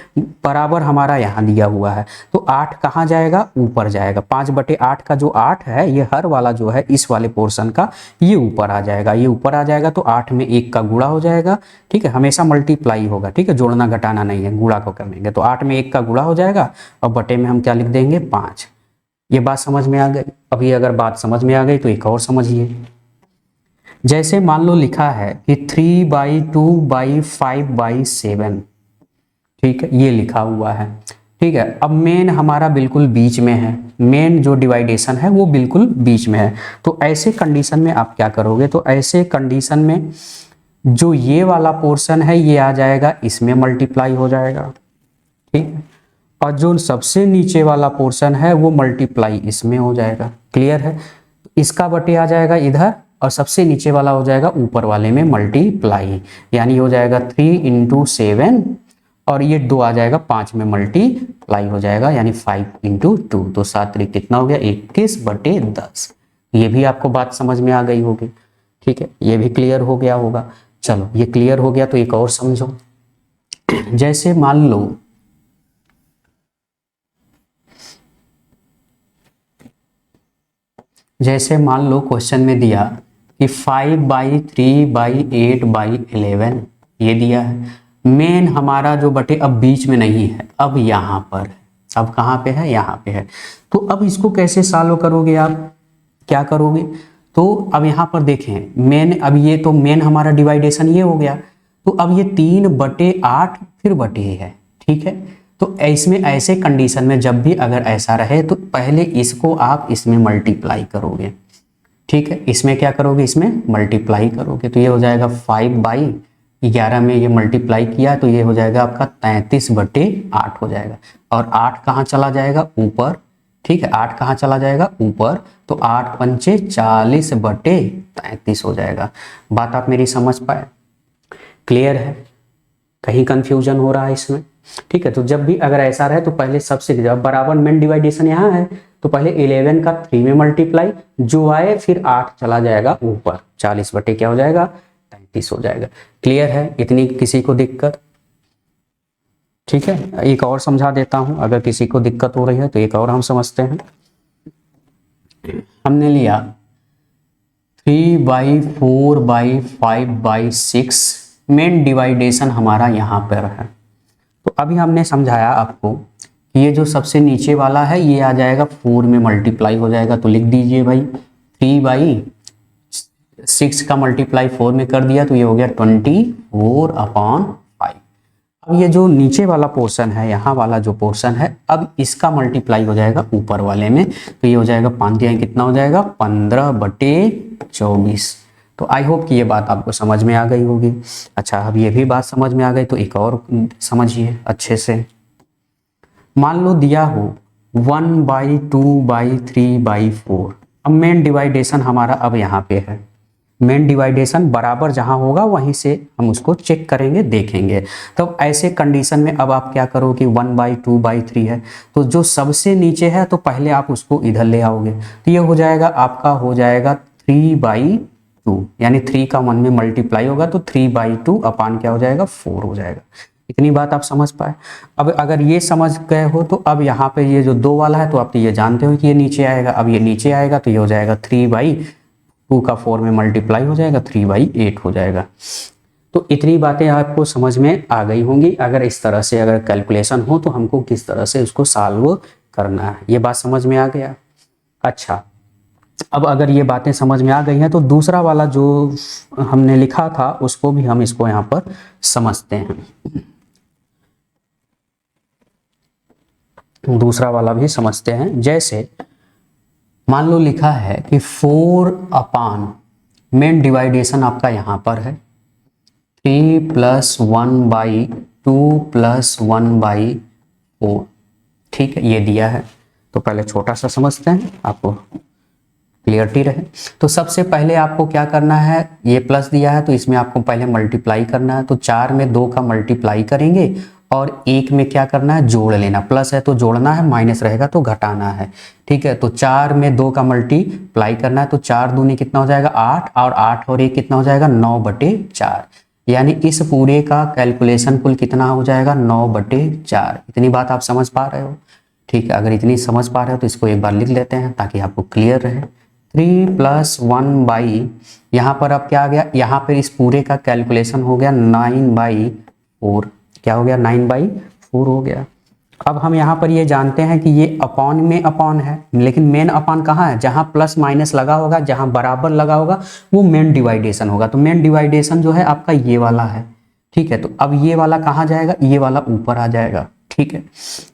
बराबर हमारा यहाँ दिया हुआ है, तो 8 कहाँ जाएगा? ऊपर जाएगा। 5/8 का जो 8 है, ये हर वाला जो है इस वाले पोर्शन का, ये ऊपर आ जाएगा। ये ऊपर आ जाएगा तो 8 में 1 का गुणा हो जाएगा। ठीक है, हमेशा मल्टीप्लाई होगा। ठीक है, जोड़ना घटाना नहीं है, गुणा को करेंगे तो 8 में 1 का गुणा हो जाएगा, और बटे में हम क्या लिख देंगे? 5। ये बात समझ में आ गई? अभी अगर बात समझ में आ गई तो एक और समझिए। जैसे मान लो लिखा है कि 3/2/5/7। ठीक है, ये लिखा हुआ है। ठीक है, अब मेन हमारा बिल्कुल बीच में है, मेन जो डिवाइडेशन है वो बिल्कुल बीच में है। तो ऐसे कंडीशन में आप क्या करोगे? तो ऐसे कंडीशन में जो ये वाला पोर्शन है ये आ जाएगा, इसमें मल्टीप्लाई हो जाएगा। ठीक है, और जो सबसे नीचे वाला पोर्शन है वो मल्टीप्लाई इसमें हो जाएगा। क्लियर है? इसका बटे आ जाएगा इधर, और सबसे नीचे वाला हो जाएगा ऊपर वाले में मल्टीप्लाई, यानी हो जाएगा 3 × 7, और ये 2 आ जाएगा 5 में मल्टीप्लाई हो जाएगा, यानी 5 × 2, तो 7 कितना हो गया? 21/10। ये भी आपको बात समझ में आ गई होगी। ठीक है, ये भी क्लियर हो गया होगा। चलो, ये क्लियर हो गया तो एक और समझो। जैसे मान लो क्वेश्चन में दिया कि 5/3/8/11 ये दिया है। मेन हमारा जो बटे अब बीच में नहीं है, अब यहाँ पर है। अब कहाँ पे है? यहाँ पे है। तो अब इसको कैसे सॉल्व करोगे आप? क्या करोगे? तो अब यहाँ पर देखें, मेन, अब ये तो मेन हमारा डिवाइडेशन ये हो गया, तो अब ये 3/8 फिर बटे है। ठीक है, तो इसमें ऐसे कंडीशन में जब भी अगर ऐसा रहे तो पहले इसको आप इसमें मल्टीप्लाई करोगे। ठीक है, इसमें क्या करोगे? इसमें मल्टीप्लाई करोगे, तो ये हो जाएगा 5/11 में ये मल्टीप्लाई किया तो ये हो जाएगा आपका 33/8 हो जाएगा, और 8 कहाँ चला जाएगा? ऊपर, ठीक है, 8 कहाँ चला जाएगा ऊपर, तो 8 पंचे 40/33 हो जाएगा। बात आप मेरी समझ पाए? क्लियर है? कहीं कंफ्यूजन हो रहा है इसमें? ठीक है, तो जब भी अगर ऐसा रहे तो पहले सबसे जब बराबर मेन डिवाइडेशन यहाँ है तो पहले 11 का 3 में मल्टीप्लाई, जो आए फिर 8 चला जाएगा ऊपर, 40 बटे क्या हो जाएगा 33 हो जाएगा। क्लियर है? इतनी किसी को दिक्कत? ठीक है, एक और समझा देता हूं, अगर किसी को दिक्कत हो रही है तो एक और हम समझते हैं। हमने लिया 3/4/5/6 मेन डिवाइडेशन हमारा यहाँ पर है। तो अभी हमने समझाया आपको कि ये जो सबसे नीचे वाला है ये आ जाएगा 4 में मल्टीप्लाई हो जाएगा, तो लिख दीजिए भाई 3/6 का मल्टीप्लाई 4 में कर दिया तो ये हो गया 24/5। अब ये जो नीचे वाला पोर्शन है, यहाँ वाला जो पोर्शन है, अब इसका मल्टीप्लाई हो जाएगा ऊपर वाले में, तो ये हो जाएगा 5 दिया कितना हो जाएगा 15/24। तो आई होप कि ये बात आपको समझ में आ गई होगी। अच्छा, अब ये भी बात समझ में आ गई तो एक और समझिए अच्छे से। मान लो दिया हो 1/2/3/4। अब मेन डिवाइडेशन हमारा अब यहाँ पे है, मेन डिवाइडेशन बराबर जहां होगा वहीं से हम उसको चेक करेंगे, देखेंगे। तो ऐसे कंडीशन में अब आप क्या करो कि 1/2/3 है तो जो सबसे नीचे है तो पहले आप उसको इधर ले आओगे, तो ये हो जाएगा आपका हो जाएगा 3/2, यानी 3 का 1 में मल्टीप्लाई होगा तो 3/2 अपान क्या हो जाएगा 4 हो जाएगा। इतनी बात आप समझ पाए? अब अगर ये समझ गए हो तो अब यहाँ पे ये जो 2 वाला है तो आप तो ये जानते हो कि ये नीचे आएगा, अब ये नीचे आएगा तो ये हो जाएगा 3/2 का 4 में मल्टीप्लाई हो जाएगा 3/8 हो जाएगा। तो इतनी बातें आपको समझ में आ गई होंगी। अगर इस तरह से अगर कैलकुलेशन हो तो हमको किस तरह से उसको सॉल्व करना है, ये बात समझ में आ गया। अच्छा, अब अगर ये बातें समझ में आ गई हैं तो दूसरा वाला जो हमने लिखा था उसको भी हम इसको यहाँ पर समझते हैं। दूसरा वाला भी समझते हैं। जैसे मान लो लिखा है कि 4 अपान मेन डिवाइडेशन आपका यहाँ पर है 3 + 1/2 + 1/4। ठीक है, ये दिया है तो पहले छोटा सा समझते हैं, आपको क्लियरिटी रहे। तो सबसे पहले आपको क्या करना है, ये प्लस दिया है तो इसमें आपको पहले मल्टीप्लाई करना है, तो 4 में 2 का मल्टीप्लाई करेंगे और 1 में क्या करना है जोड़ लेना, प्लस है तो जोड़ना है, माइनस रहेगा तो घटाना है। ठीक है, तो 4 में 2 का मल्टीप्लाई करना है तो 4 दूनी कितना हो जाएगा 8, और 8 और 1 कितना हो जाएगा 9/4, यानी इस पूरे का कैलकुलेशन कुल कितना हो जाएगा 9/4। इतनी बात आप समझ पा रहे हो? ठीक है, अगर इतनी समझ पा रहे हो तो इसको एक बार लिख लेते हैं ताकि आपको क्लियर रहे। 3 + 1/, यहाँ पर अब क्या आ गया, यहाँ पर इस पूरे का कैलकुलेशन हो गया 9/4। क्या हो गया 9/4 हो गया। अब हम यहाँ पर ये जानते हैं कि ये अपॉन में अपॉन है, लेकिन मेन अपॉन कहाँ है, जहाँ प्लस माइनस लगा होगा, जहाँ बराबर लगा होगा वो मेन डिवाइडेशन होगा। तो मेन डिवाइडेशन जो है आपका ये वाला है। ठीक है, तो अब ये वाला कहाँ जाएगा, ये वाला ऊपर आ जाएगा। ठीक है,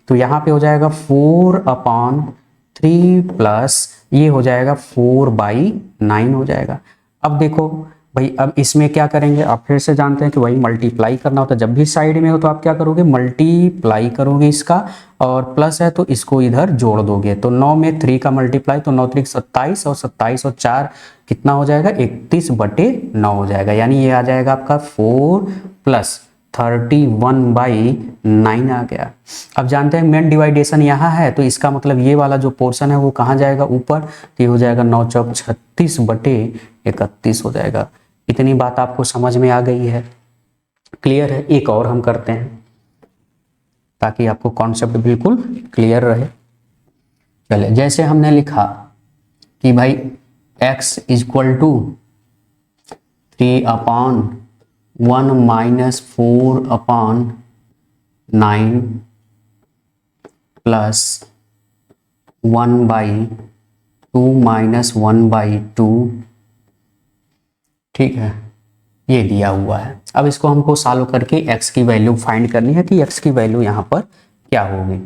तो यहाँ पे हो जाएगा 4/3 प्लस ये हो जाएगा 4/9 हो जाएगा। अब देखो भाई, अब इसमें क्या करेंगे, आप फिर से जानते हैं कि वही मल्टीप्लाई करना होता है। जब भी साइड में हो तो आप क्या करोगे मल्टीप्लाई करोगे इसका, और प्लस है तो इसको इधर जोड़ दोगे, तो 9 में 3 का मल्टीप्लाई तो 9 3 27, और 27 और 4 कितना हो जाएगा 31/9 हो जाएगा, यानी ये आ जाएगा आपका 4 + 31/9 आ गया। अब जानते हैं मेन डिवाइडेशन यहाँ है तो इसका मतलब ये वाला जो पोर्शन है वो कहाँ जाएगा ऊपर, तो ये हो जाएगा 9 चौक 36/31 हो जाएगा। इतनी बात आपको समझ में आ गई है? क्लियर है? एक और हम करते हैं ताकि आपको कॉन्सेप्ट बिल्कुल क्लियर रहे। चले, जैसे हमने लिखा कि भाई x = 3/1 - 4/9 प्लस 1/2 - 1/2। ठीक है, ये दिया हुआ है। अब इसको हमको सॉल्व करके x की वैल्यू फाइंड करनी है कि x की वैल्यू यहाँ पर क्या होगी।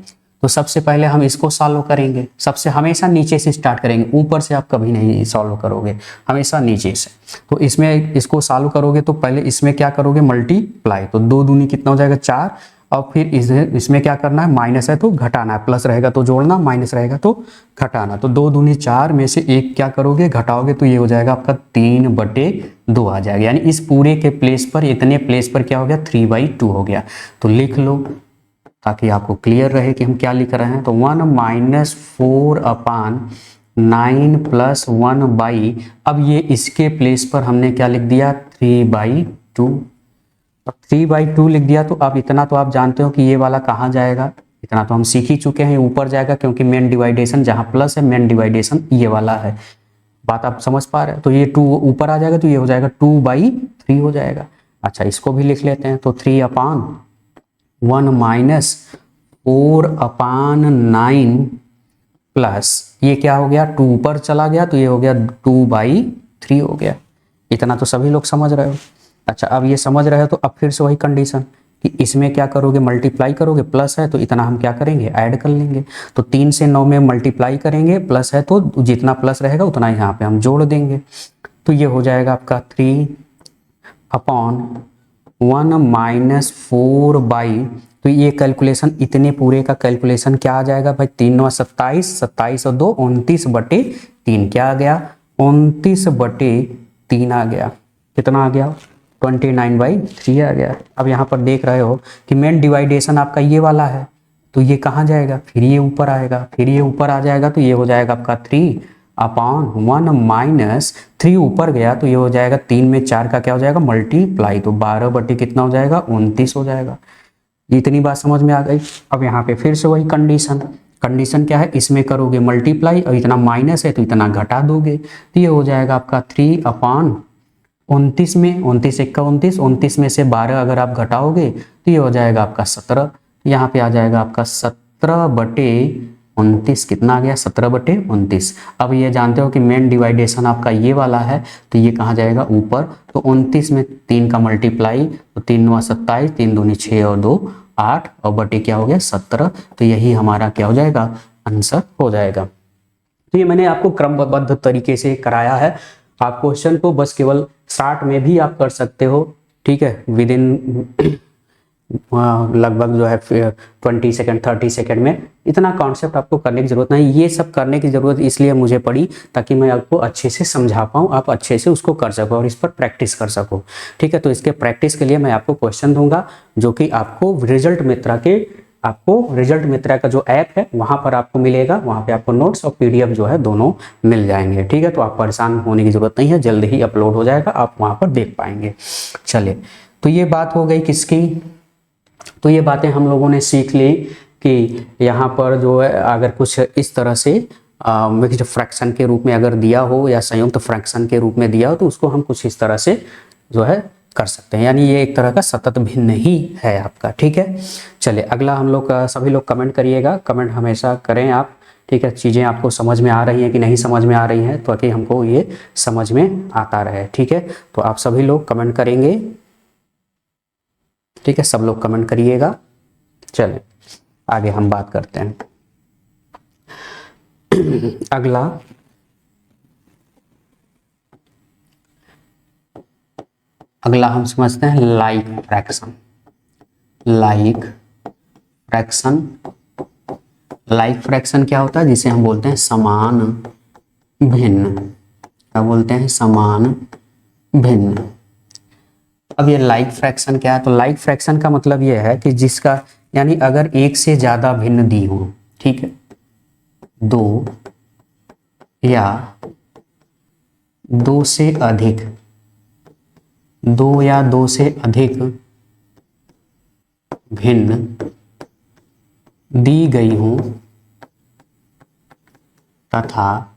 तो सबसे पहले हम इसको सॉल्व करेंगे, सबसे हमेशा नीचे से स्टार्ट करेंगे, ऊपर से आप कभी नहीं सॉल्व करोगे, हमेशा नीचे से। तो इसमें इसको सॉल्व करोगे तो पहले इसमें क्या करोगे मल्टीप्लाई, तो 2 दूनी कितना हो जाएगा 4, और फिर इसमें क्या करना है, माइनस है तो घटाना है, प्लस रहेगा तो जोड़ना, माइनस रहेगा तो घटाना। तो 2 दूनी 4 में से 1 क्या करोगे, घटाओगे, तो ये हो जाएगा आपका 3/2 आ जाएगा। यानी इस पूरे के प्लेस पर, इतने प्लेस पर क्या हो गया, 3/2 हो गया। तो लिख लो ताकि आपको क्लियर रहे कि हम क्या लिख रहे हैं। तो 1 - 4/9 + 1 अब ये इसके प्लेस पर हमने क्या लिख दिया, 3/2। 3/2 लिख दिया। तो अब इतना तो आप जानते हो कि ये वाला कहाँ जाएगा, इतना तो हम सीख ही चुके हैं, ऊपर जाएगा, क्योंकि मेन डिवाइडेशन जहाँ प्लस है, मेन डिवाइडेशन ये वाला है। बात आप समझ पा रहे हैं। तो ये 2 ऊपर आ जाएगा, तो ये हो जाएगा 2/3 हो जाएगा। अच्छा, इसको भी लिख लेते हैं। तो 3/1 - 4/9 प्लस ये क्या हो गया, 2 ऊपर चला गया, तो ये हो गया 2/3 हो गया। इतना तो सभी लोग समझ रहे हो। अच्छा, अब ये समझ रहे हो तो अब फिर से वही कंडीशन कि इसमें क्या करोगे, मल्टीप्लाई करोगे, प्लस है तो इतना हम क्या करेंगे, ऐड कर लेंगे। तो 3 से 9 में मल्टीप्लाई करेंगे, प्लस है तो जितना प्लस रहेगा उतना यहाँ पे हम जोड़ देंगे। तो ये हो जाएगा आपका 3/1 - 4 तो ये कैलकुलेशन, इतने पूरे का कैलकुलेशन क्या आ जाएगा भाई, 3 9 27, 27 और 2 29/3 क्या आ गया, 29/3 आ गया। कितना आ गया, 29/3 आ गया। अब यहाँ पर देख रहे हो कि मेन डिवाइडेशन आपका ये वाला है, तो ये कहाँ जाएगा, फिर ये ऊपर आएगा, फिर ये ऊपर आ जाएगा, तो ये हो जाएगा आपका 3/1 - 3 ऊपर गया, तो ये हो जाएगा 3 में 4 का क्या हो जाएगा, मल्टीप्लाई, तो 12 कितना हो जाएगा, 29 हो जाएगा। इतनी बात समझ में आ गई। अब यहाँ पे फिर से वही कंडीशन, कंडीशन क्या है, इसमें करोगे मल्टीप्लाई और इतना माइनस है तो इतना घटा दोगे, तो ये हो जाएगा आपका 3/29 में 29 1 का 29, 29 में से 12 अगर आप घटाओगे तो ये हो जाएगा आपका 17। यहाँ पे आ जाएगा आपका 17/29, कितना आ गया, 17/29। अब ये जानते हो कि मेन डिवाइडेशन आपका ये वाला है, तो ये कहाँ जाएगा, ऊपर। तो 29 में 3 का मल्टीप्लाई, तो 3 9 27, 3 दूनी 6 और 2 8 और बटे क्या हो गया, 17। तो यही हमारा क्या हो जाएगा, आंसर हो जाएगा। तो ये मैंने आपको क्रमबद्ध तरीके से कराया है। आप क्वेश्चन को बस केवल शॉर्ट में भी आप कर सकते हो, ठीक है, विद इन लगभग जो है 20 सेकंड 30 सेकंड में। इतना कॉन्सेप्ट आपको करने की जरूरत नहीं, ये सब करने की जरूरत इसलिए मुझे पड़ी ताकि मैं आपको अच्छे से समझा पाऊँ, आप अच्छे से उसको कर सको और इस पर प्रैक्टिस कर सको, ठीक है। तो इसके प्रैक्टिस के लिए मैं आपको क्वेश्चन दूंगा, जो कि आपको रिजल्ट मित्रा का जो ऐप है वहां पर आपको मिलेगा, वहां पे आपको नोट्स और PDF जो है दोनों मिल जाएंगे, ठीक है। तो आप परेशान होने की जरूरत नहीं है, जल्द ही अपलोड हो जाएगा, आप वहां पर देख पाएंगे। चलिए, तो ये बात हो गई किसकी, तो ये बातें हम लोगों ने सीख ली कि यहाँ पर जो है अगर कुछ इस तरह से मिक्स्ड फ्रैक्शन के रूप में अगर दिया हो या संयुक्त फ्रैक्शन के रूप में दिया हो, तो उसको हम कुछ इस तरह से जो है कर सकते हैं। यानी ये एक तरह का सतत भिन्न ही है आपका, ठीक है। चलिए, अगला हम लोग सभी लोग कमेंट करिएगा, कमेंट हमेशा करें आप, ठीक है। चीज़ें आपको समझ में आ रही हैं कि नहीं समझ में आ रही हैं, तो कि हमको ये समझ में आता रहे, ठीक है। तो आप सभी लोग कमेंट करेंगे, ठीक है, सब लोग कमेंट करिएगा। चलें आगे हम बात करते हैं। अगला हम समझते हैं लाइक फ्रैक्शन। लाइक फ्रैक्शन क्या होता है, जिसे हम बोलते हैं समान भिन्न। क्या बोलते हैं, समान भिन्न। अब ये लाइक फ्रैक्शन क्या है, तो लाइक फ्रैक्शन का मतलब ये है कि जिसका, यानी अगर एक से ज्यादा भिन्न दी हो, ठीक है, 2 या 2 से अधिक, 2 या 2 से अधिक भिन्न दी गई हो तथा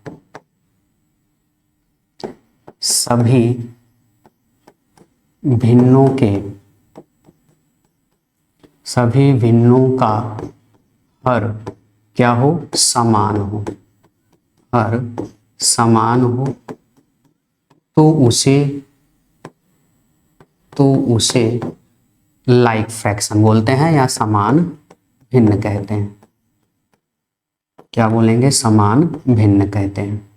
सभी भिन्नों का हर क्या हो, समान हो, हर समान हो, तो उसे लाइक फ्रैक्शन बोलते हैं या समान भिन्न कहते हैं। क्या बोलेंगे, समान भिन्न कहते हैं।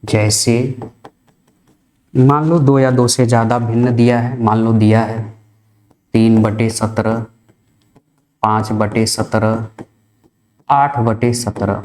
जैसे मान लो 2 या 2 से ज्यादा भिन्न दिया है, मान लो दिया है 3/17, 5/17, 8/17,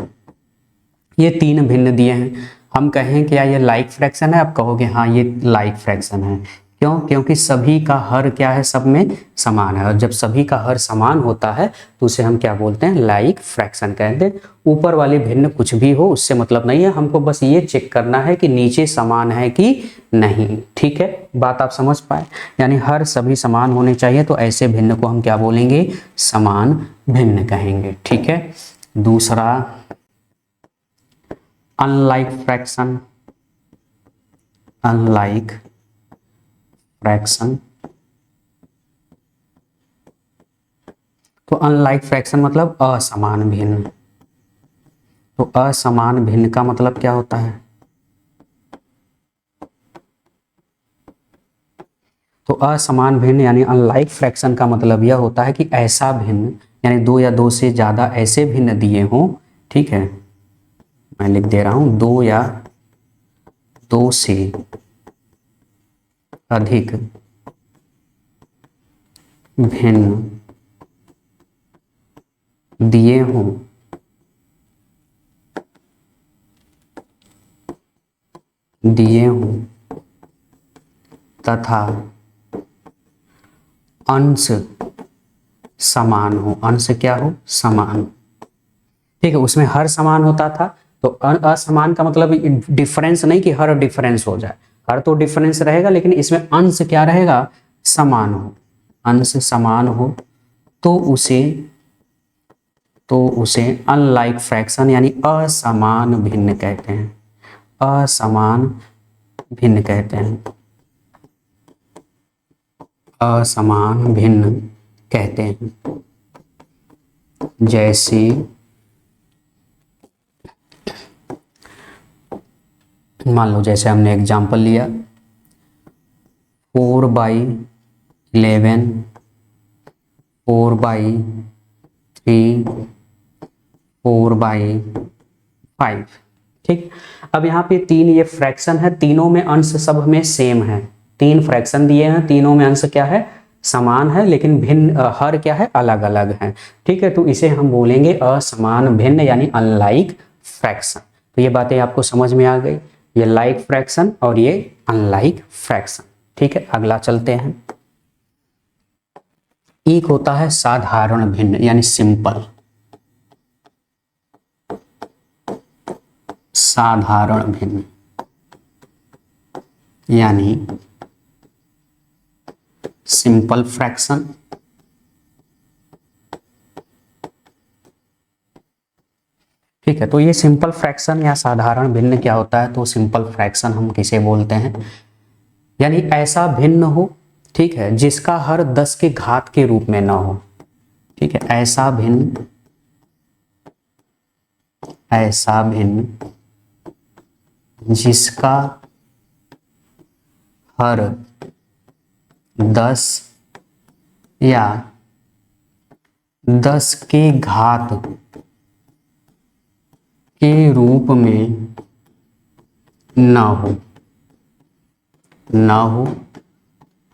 ये 3 भिन्न दिए हैं। हम कहें क्या ये लाइक फ्रैक्शन है, आप कहोगे हाँ ये लाइक फ्रैक्शन है। क्यों? क्योंकि सभी का हर क्या है, सब में समान है, और जब सभी का हर समान होता है तो उसे हम क्या बोलते हैं, लाइक फ्रैक्शन कहते हैं। ऊपर वाले भिन्न कुछ भी हो उससे मतलब नहीं है, हमको बस ये चेक करना है कि नीचे समान है कि नहीं। ठीक है, बात आप समझ पाए? यानी हर सभी समान होने चाहिए, तो ऐसे भिन्न को हम क्या बोलेंगे, समान भिन्न कहेंगे। ठीक है। दूसरा अनलाइक फ्रैक्शन, अनलाइक फ्रैक्शन। तो अनलाइक फ्रैक्शन मतलब असमान भिन्न। तो असमान भिन्न का मतलब क्या होता है? तो असमान भिन्न यानी अनलाइक फ्रैक्शन का मतलब यह होता है कि ऐसा भिन्न, यानी 2 या 2 से ज़्यादा ऐसे भिन्न दिए हों। ठीक है, मैं लिख दे रहा हूं, 2 या 2 से अधिक भिन्न दिए हों तथा अंश समान हो। अंश क्या हो? समान। ठीक है, उसमें हर समान होता था, तो असमान का मतलब डिफरेंस नहीं कि हर डिफरेंस हो जाए, हर तो डिफरेंस रहेगा, लेकिन इसमें अंश क्या रहेगा, समान हो। अंश समान हो तो उसे अनलाइक फ्रैक्शन यानी असमान भिन्न कहते हैं। असमान भिन्न कहते हैं, असमान भिन्न कहते हैं। जैसे मान लो, जैसे हमने एग्जांपल लिया 4/11, 4/3, 4/5। ठीक, अब यहाँ पे 3 ये फ्रैक्शन है, तीनों में अंश सब में सेम है। 3 फ्रैक्शन दिए हैं, तीनों में अंश क्या है, समान है, लेकिन भिन्न हर क्या है, अलग अलग है। ठीक है, तो इसे हम बोलेंगे असमान भिन्न यानी अनलाइक फ्रैक्शन। तो ये बातें आपको समझ में आ गई, ये लाइक फ्रैक्शन और ये अनलाइक फ्रैक्शन। ठीक है, अगला चलते हैं। एक होता है साधारण भिन्न यानी सिंपल, साधारण भिन्न यानी सिंपल फ्रैक्शन। ठीक है, तो ये सिंपल फ्रैक्शन या साधारण भिन्न क्या होता है? तो सिंपल फ्रैक्शन हम किसे बोलते हैं, यानी ऐसा भिन्न हो, ठीक है, जिसका हर 10 के घात के रूप में ना हो। ठीक है, ऐसा भिन्न जिसका हर 10 या 10 के घात के रूप में ना हो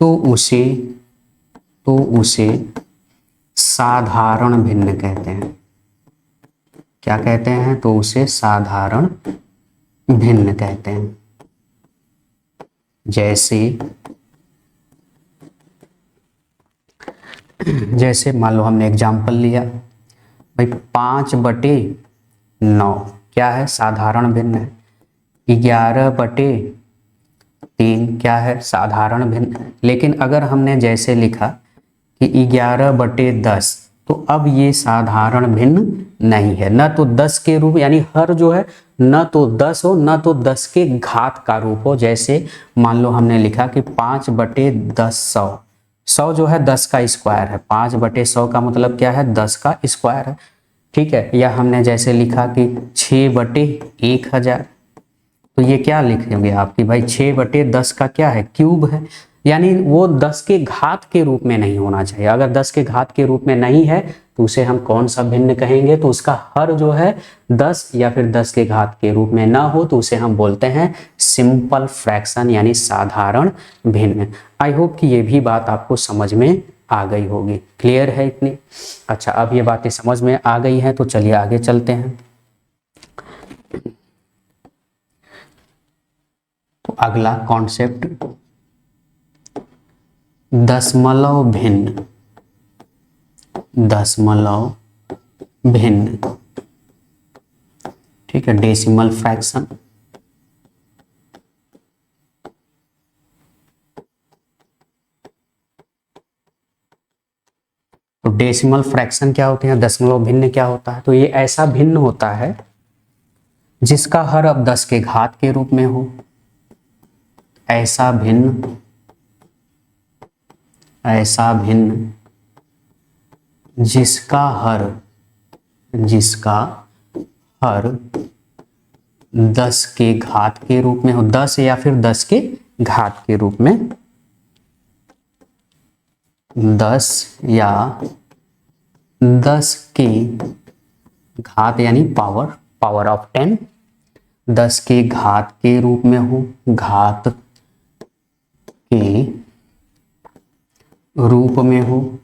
तो उसे साधारण भिन्न कहते हैं। क्या कहते हैं? तो उसे साधारण भिन्न कहते हैं। जैसे मान लो हमने एग्जाम्पल लिया भाई 5/9 क्या है, साधारण भिन्न है। 11/3 क्या है, साधारण भिन्न। लेकिन अगर हमने जैसे लिखा कि 11/10 तो अब ये साधारण भिन्न नहीं है, न तो 10 के रूप यानी हर जो है न तो 10 हो न तो 10 के घात का रूप हो। जैसे मान लो हमने लिखा कि 5/10 100 जो है 10 का स्क्वायर है, 5/100 का मतलब क्या है, 10 का स्क्वायर है। ठीक है, या हमने जैसे लिखा कि 6/1000 तो ये क्या लिखेंगे आपकी भाई 6/10 का क्या है, क्यूब है, यानी वो 10 के घात के रूप में नहीं होना चाहिए। अगर 10 के घात के रूप में नहीं है तो उसे हम कौन सा भिन्न कहेंगे, तो उसका हर जो है 10 या फिर 10 के घात के रूप में ना हो तो उसे हम बोलते हैं सिंपल फ्रैक्शन यानी साधारण भिन्न। आई होप कि ये भी बात आपको समझ में आ गई होगी। क्लियर है इतनी? अच्छा, अब ये बातें समझ में आ गई हैं तो चलिए आगे चलते हैं। तो अगला कॉन्सेप्ट दशमलव भिन्न। दशमलव भिन्न, ठीक है, डेसिमल फ्रैक्शन। तो डेसिमल फ्रैक्शन क्या होते हैं, दशमलव भिन्न क्या होता है? तो ये ऐसा भिन्न होता है जिसका हर अब 10 के घात के रूप में हो। ऐसा भिन्न, ऐसा भिन्न जिसका हर 10 के घात के रूप में हो, 10 या फिर 10 के घात के रूप में, 10 या 10 के घात यानी पावर ऑफ 10, 10 के घात के रूप में हो, घात के रूप में हो,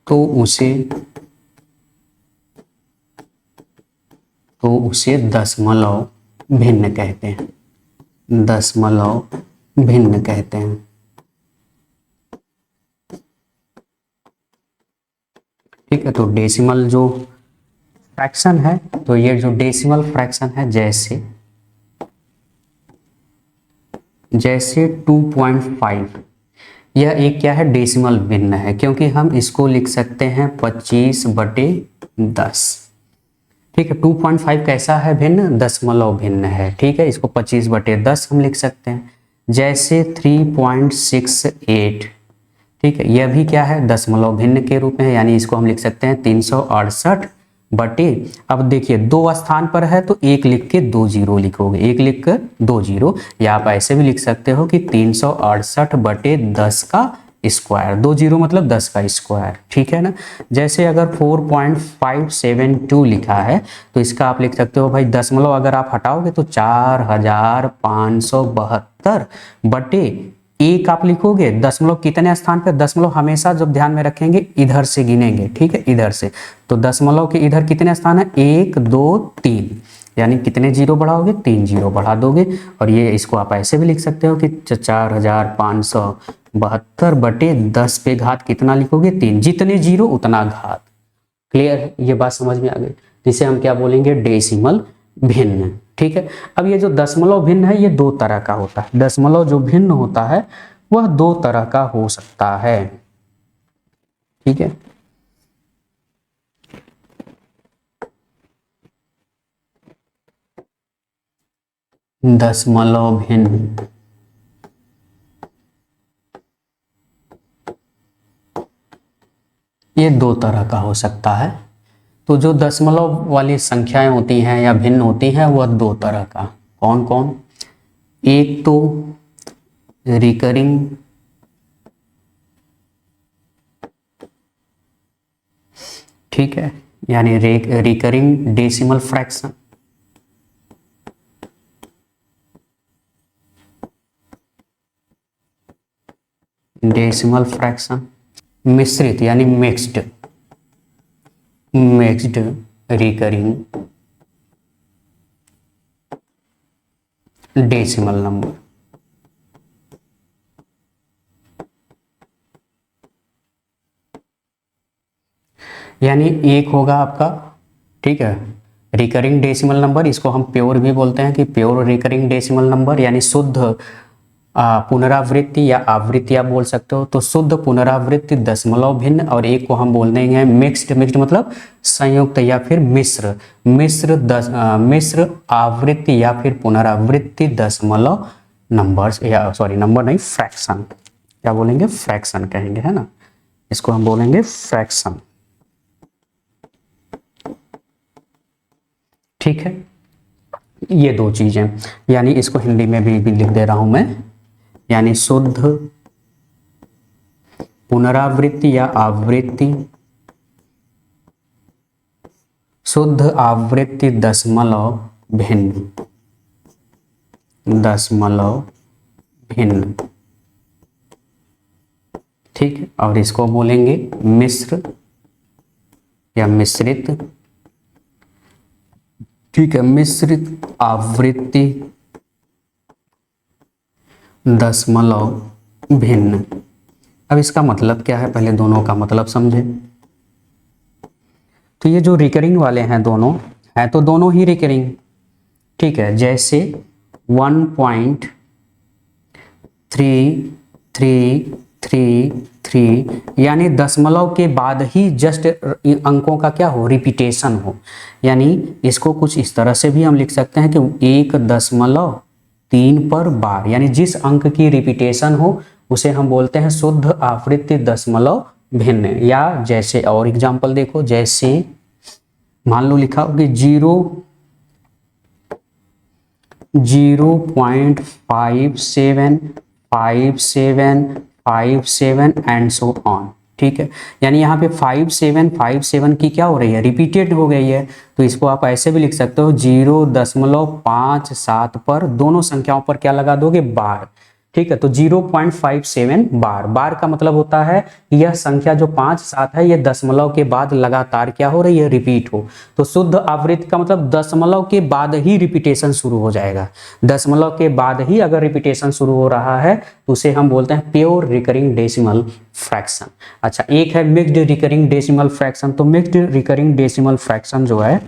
तो उसे दशमलव भिन्न कहते हैं। दशमलव भिन्न कहते हैं। ठीक है, तो डेसिमल जो फ्रैक्शन है, तो ये जो डेसिमल फ्रैक्शन है, जैसे 2.5, यह एक क्या है, डेसिमल भिन्न है, क्योंकि हम इसको लिख सकते हैं 25/10। ठीक है, 2.5 कैसा है, भिन्न, दशमलव भिन्न है। ठीक है, इसको 25/10 हम लिख सकते हैं। जैसे 3.68, ठीक है, यह भी क्या है, दशमलव भिन्न के रूप में है, यानी इसको हम लिख सकते हैं 368 बटे, अब देखिए 2 स्थान पर है तो एक लिख के 2 जीरो लिखोगे, एक लिख कर 2 जीरो, या आप ऐसे भी लिख सकते हो कि 368/10 का स्क्वायर, 2 जीरो मतलब 10 का स्क्वायर। ठीक है ना। जैसे अगर 4.572 लिखा है तो इसका आप लिख सकते हो भाई, दशमलव अगर आप हटाओगे तो 4572 बटे एक आप लिखोगे। दशमलव कितने स्थान पे, दशमलव हमेशा जब ध्यान में रखेंगे इधर से गिनेंगे। ठीक है, इधर से, तो दशमलव के इधर कितने स्थान है, 1 2 3, यानी कितने जीरो बढ़ाओगे, 3 जीरो बढ़ा दोगे। और ये इसको आप ऐसे भी लिख सकते हो कि 4572 बटे 10 पे घात कितना लिखोगे, 3, जितने जीरो उतना घात। क्लियर है, ये बात समझ में आ गई। जिसे हम क्या बोलेंगे, डेसिमल भिन्न। ठीक है, अब ये जो दशमलव भिन्न है ये 2 तरह का होता है। दशमलव जो भिन्न होता है वह 2 तरह का हो सकता है। ठीक है, दशमलव भिन्न ये 2 तरह का हो सकता है। तो जो दशमलव वाली संख्याएं होती हैं या भिन्न होती हैं वह 2 तरह का, कौन कौन, एक तो रिकरिंग, ठीक है, यानी recurring decimal fraction, decimal fraction, मिश्रित यानी मिक्स्ड रिकरिंग डेसिमल नंबर। यानी एक होगा आपका, ठीक है, रिकरिंग डेसिमल नंबर, इसको हम प्योर भी बोलते हैं कि प्योर रिकरिंग डेसिमल नंबर, यानी शुद्ध पुनरावृत्ति या आवृत्ति आप बोल सकते हो। तो शुद्ध पुनरावृत्ति दशमलव भिन्न, और एक को हम बोल देंगे मिक्स्ड मतलब संयुक्त या फिर मिश्र आवृत्ति या फिर पुनरावृत्ति दशमलव नंबर्स, या सॉरी नंबर नहीं, फ्रैक्शन, क्या बोलेंगे, फ्रैक्शन कहेंगे, है ना, इसको हम बोलेंगे फ्रैक्शन। ठीक है, ये 2 चीजें, यानी इसको हिंदी में भी लिख दे रहा हूं मैं, यानी शुद्ध पुनरावृत्ति या आवृत्ति, शुद्ध आवृत्ति दशमलव भिन्न, दशमलव भिन्न, ठीक है, और इसको बोलेंगे मिश्र या मिश्रित, ठीक है, मिश्रित आवृत्ति दशमलव भिन्न। अब इसका मतलब क्या है, पहले दोनों का मतलब समझें। तो ये जो रिकरिंग वाले हैं दोनों हैं, तो दोनों ही रिकरिंग, ठीक है, जैसे 1.3333 यानी दशमलव के बाद ही जस्ट अंकों का क्या हो, रिपीटेशन हो। यानी इसको कुछ इस तरह से भी हम लिख सकते हैं कि 1.3 पर बार, यानी जिस अंक की रिपीटेशन हो उसे हम बोलते हैं शुद्ध आवृत्ति दशमलव भिन्न। या जैसे और एग्जांपल देखो, जैसे मान लो लिखा हो कि 0.575757 एंड सो ऑन, ठीक है। यानी यहाँ पे 5757 की क्या हो रही है, रिपीटेड हो गई है। तो इसको आप ऐसे भी लिख सकते हो 0.57 पर दोनों संख्याओं पर क्या लगा दोगे, बार, ठीक है। तो 0.57 बार, बार का मतलब होता है यह संख्या जो 5 7 है ये दशमलव के बाद लगातार क्या हो रही है, रिपीट हो। तो शुद्ध आवृत्ति का मतलब दशमलव के बाद ही रिपीटेशन शुरू हो जाएगा। दशमलव के बाद ही अगर रिपीटेशन शुरू हो रहा है तो उसे हम बोलते हैं प्योर रिकरिंग डेसिमल फ्रैक्शन। अच्छा, एक है मिक्स्ड रिकरिंग डेसिमल फ्रैक्शन। तो मिक्स्ड रिकरिंग डेसिमल फ्रैक्शन जो है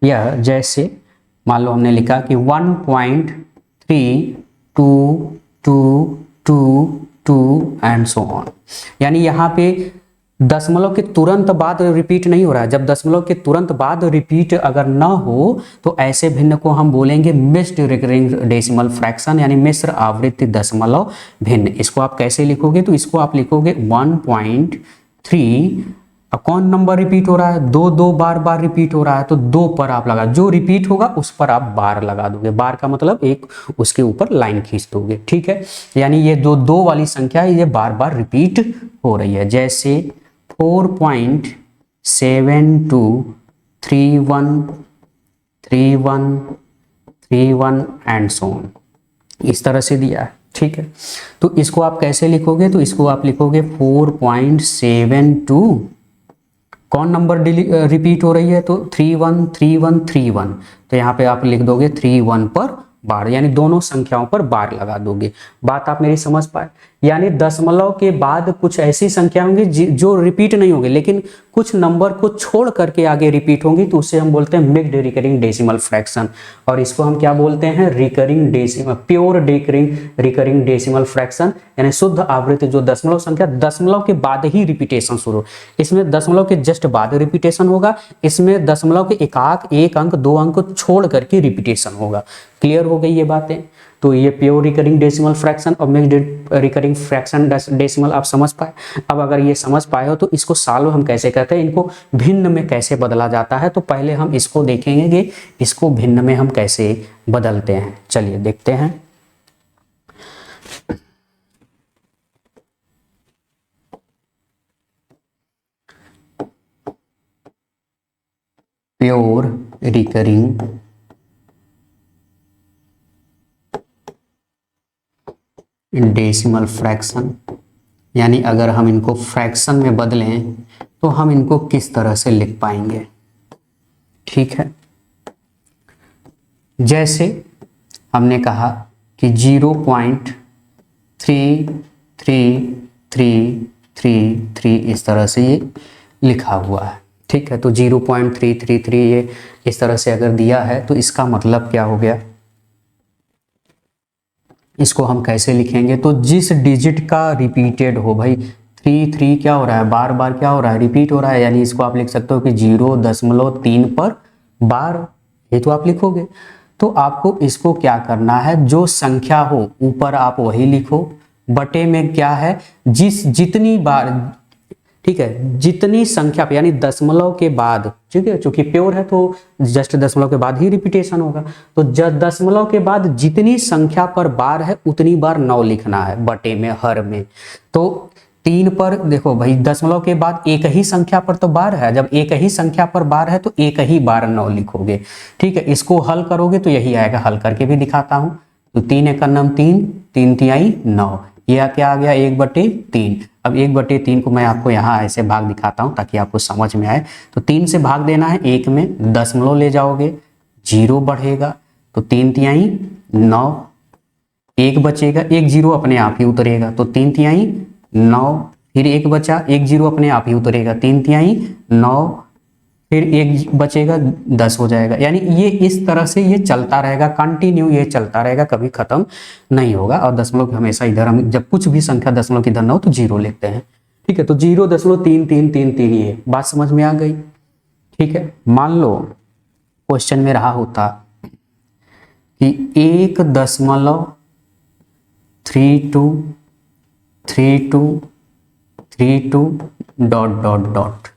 यह, जैसे मान लो हमने लिखा कि 1.3222 एंड सो ऑन, यानी यहाँ पे दशमलव के तुरंत बाद रिपीट नहीं हो रहा है। जब दशमलव के तुरंत बाद रिपीट अगर ना हो तो ऐसे भिन्न को हम बोलेंगे मिक्स्ड रिकरिंग डेसिमल फ्रैक्शन, यानी मिश्र आवृत्ति दशमलव भिन्न। इसको आप कैसे लिखोगे, तो इसको आप लिखोगे 1.3, कौन नंबर रिपीट हो रहा है, दो बार रिपीट हो रहा है, तो 2 पर आप लगा, जो रिपीट होगा उस पर आप बार लगा दोगे। बार का मतलब एक उसके ऊपर लाइन खींच दोगे, ठीक है। यानी ये जो 2 वाली संख्या है ये बार बार रिपीट हो रही है। जैसे 4.72313131 एंड सो ऑन, इस तरह से दिया है, ठीक है। तो इसको आप कैसे लिखोगे, तो इसको आप लिखोगे 4.72, कौन नंबर रिपीट हो रही है, तो 313131, तो यहाँ पे आप लिख दोगे 31 पर बार, यानी दोनों संख्याओं पर बार लगा दोगे। बात आप मेरी समझ पाए। यानी दशमलव के बाद कुछ ऐसी संख्या होंगी जो रिपीट नहीं होंगे, लेकिन कुछ नंबर को छोड़ करके आगे रिपीट होंगी, तो उसे हम बोलते हैं मिक्स्ड रिकरिंग डेसिमल फ्रैक्शन। और इसको हम क्या बोलते हैं, recurring decimal, pure recurring decimal fraction, यानी शुद्ध आवृत्ति जो दशमलव संख्या दशमलव के बाद ही रिपीटेशन शुरू। इसमें दशमलव के जस्ट बाद रिपीटेशन होगा, इसमें दशमलव के एक अंक 2 अंक छोड़ करके रिपीटेशन होगा। क्लियर हो गई ये बातें। तो ये प्योर रिकरिंग डेसिमल फ्रैक्शन और मिक्स्ड रिकरिंग फ्रैक्शन डेसिमल आप समझ पाए। अब अगर ये समझ पाए हो तो इसको सॉल्व हम कैसे करते हैं, इनको भिन्न में कैसे बदला जाता है। तो पहले हम इसको देखेंगे कि इसको भिन्न में हम कैसे बदलते हैं। चलिए देखते हैं। प्योर रिकरिंग डेसिमल फ्रैक्शन, यानी अगर हम इनको फ्रैक्शन में बदलें तो हम इनको किस तरह से लिख पाएंगे, ठीक है। जैसे हमने कहा कि 0.33333 इस तरह से ये लिखा हुआ है, ठीक है। तो 0.333 ये इस तरह से अगर दिया है तो इसका मतलब क्या हो गया, इसको हम कैसे लिखेंगे, तो जिस डिजिट का रिपीटेड हो, भाई 3 क्या हो रहा है, बार बार क्या हो रहा है, रिपीट हो रहा है, यानी इसको आप लिख सकते हो कि 0.3 पर बार, ये तो आप लिखोगे। तो आपको इसको क्या करना है, जो संख्या हो ऊपर आप वही लिखो, बटे में क्या है, जितनी बार, ठीक है, जितनी संख्या पे, यानी दशमलव के बाद, ठीक है, क्योंकि प्योर है तो जस्ट दशमलव के बाद ही रिपीटेशन होगा। तो दशमलव के बाद जितनी संख्या पर बार है उतनी बार 9 लिखना है, बटे में, हर में। तो 3 पर देखो भाई, दशमलव के बाद एक ही संख्या पर तो बार है, जब एक ही संख्या पर बार है तो एक ही बार 9 लिखोगे, ठीक है। इसको हल करोगे तो यही आएगा, हल करके भी दिखाता हूं। तो 3 एकम 3, 3 तिहाई 9, यह क्या आ गया, 1/3। अब 1/3 को मैं आपको यहाँ ऐसे भाग दिखाता हूँ ताकि आपको समझ में आए। तो 3 से भाग देना है, 1 में दशमलव ले जाओगे, 0 बढ़ेगा तो 3 तिहाई 9, 1 बचेगा, 1 0 अपने आप ही उतरेगा तो 3 तिहाई 9, फिर 1 बचा, 1 0 अपने आप ही उतरेगा, 3 तिहाई 9, फिर 1 बचेगा, 10 हो जाएगा। यानी ये इस तरह से ये चलता रहेगा, कंटिन्यू ये चलता रहेगा, कभी खत्म नहीं होगा। और दशमलव हमेशा इधर, हम जब कुछ भी संख्या दशमलव की इधर ना हो तो 0 लिखते हैं, ठीक है। तो 0.3333 ये बात समझ में आ गई, ठीक है। मान लो क्वेश्चन में रहा होता कि 1.3232 डॉट डॉट डॉट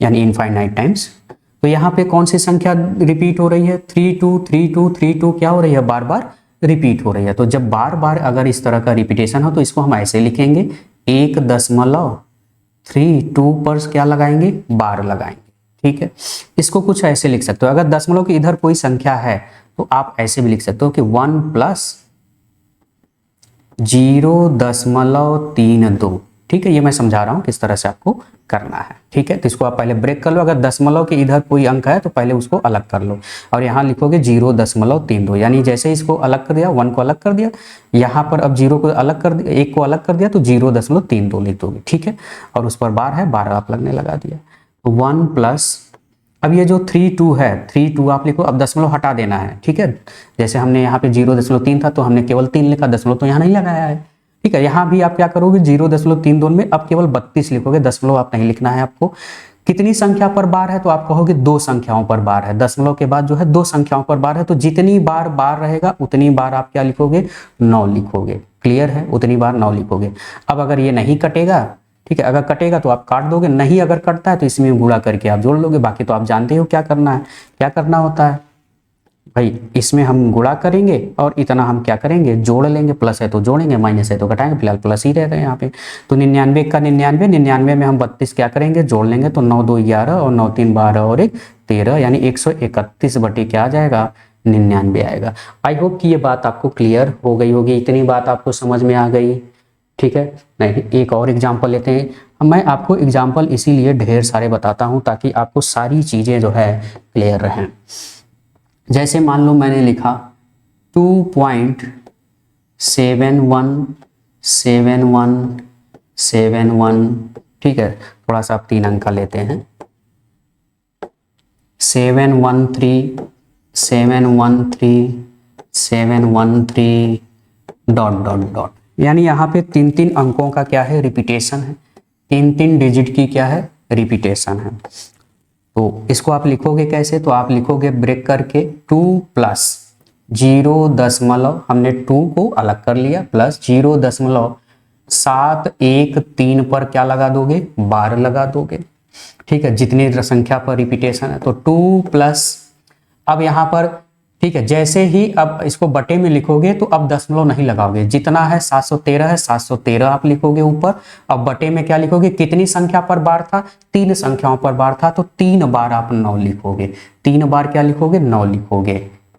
यानी इनफाइनाइट टाइम्स। तो यहाँ पे कौन सी संख्या रिपीट हो रही है? 323232 क्या हो रही है? बार बार रिपीट हो रही है। तो जब बार बार अगर इस तरह का रिपीटेशन हो तो इसको हम ऐसे लिखेंगे, 1.32 पर क्या लगाएंगे? बार लगाएंगे, ठीक है। इसको कुछ ऐसे लिख सकते हो, अगर दशमलव की इधर कोई संख्या है तो आप ऐसे भी लिख सकते हो कि 1 + 0.32, ठीक है। ये मैं समझा रहा हूं किस तरह से आपको करना है, ठीक है। तो इसको आप पहले ब्रेक कर लो, अगर दशमलव के इधर कोई अंक है तो पहले उसको अलग कर लो और यहाँ लिखोगे 0.32, यानी जैसे इसको अलग कर दिया, 1 को अलग कर दिया, यहाँ पर अब 0 को अलग कर दिया, 1 को अलग कर दिया तो 0.32 लिख दोगे, ठीक है। और उस पर बार है, बार आप लगने लगा दिया। तो 1 + अब ये जो 32 है, 32 आप लिखो, अब दशमलव हटा देना है, ठीक है। जैसे हमने यहाँ पे 0.3 था तो हमने केवल 3 लिखा, दशमलव तो यहाँ नहीं लगाया है, ठीक है। यहाँ भी आप क्या करोगे, 0.32 में अब केवल 32 लिखोगे, दशमलव आप नहीं लिखना है आपको। कितनी संख्या पर बार है? तो आप कहोगे 2 संख्याओं पर बार है, दशमलव के बाद जो है 2 संख्याओं पर बार है, तो जितनी बार बार रहेगा उतनी बार आप क्या लिखोगे? 9 लिखोगे, क्लियर है, उतनी बार 9 लिखोगे। अब अगर ये नहीं कटेगा, ठीक है, अगर कटेगा तो आप काट दोगे, नहीं अगर कटता है तो इसमें गुणा करके आप जोड़ लोगे। बाकी तो आप जानते हो क्या करना है, क्या करना होता है भाई, इसमें हम गुणा करेंगे और इतना हम क्या करेंगे? जोड़ लेंगे, प्लस है तो जोड़ेंगे, माइनस है तो घटाएंगे, फिलहाल प्लस ही रह रहे हैं यहाँ पे। तो 99 का 99, 99 में हम 32 क्या करेंगे? जोड़ लेंगे, तो 9 2 11 और 9 3 12 और 1 13, यानी 131 बटे क्या आ जाएगा? 99 आएगा। आई होप कि ये बात आपको क्लियर हो गई होगी, इतनी बात आपको समझ में आ गई, ठीक है। नहीं, एक और एग्जाम्पल लेते हैं। मैं आपको एग्जाम्पल इसीलिए ढेर सारे बताता हूं ताकि आपको सारी चीज़ें जो है क्लियर रहें। जैसे मान लो मैंने लिखा 2.717171, ठीक है। थोड़ा सा आप 3 अंक का लेते हैं, 713 डॉट डॉट डॉट, यानी यहाँ पे 3 अंकों का क्या है? रिपीटेशन है, 3 डिजिट की क्या है? रिपीटेशन है। तो इसको आप लिखोगे कैसे? तो आप लिखोगे ब्रेक करके 2 + 0. हमने 2 को अलग कर लिया, प्लस 0.713 पर क्या लगा दोगे? बार लगा दोगे, ठीक है। जितनी संख्या पर रिपीटेशन है तो 2 + अब यहाँ पर, ठीक है, जैसे ही अब इसको बटे में लिखोगे तो अब दशमलव नहीं लगाओगे, जितना है 713 है, 713 आप लिखोगे ऊपर। अब बटे में क्या लिखोगे? कितनी संख्या पर बार था? 3 संख्याओं पर बार था, तो 3 बार आप 9 लिखोगे, 3 बार क्या लिखोगे? 9 लिखोगे,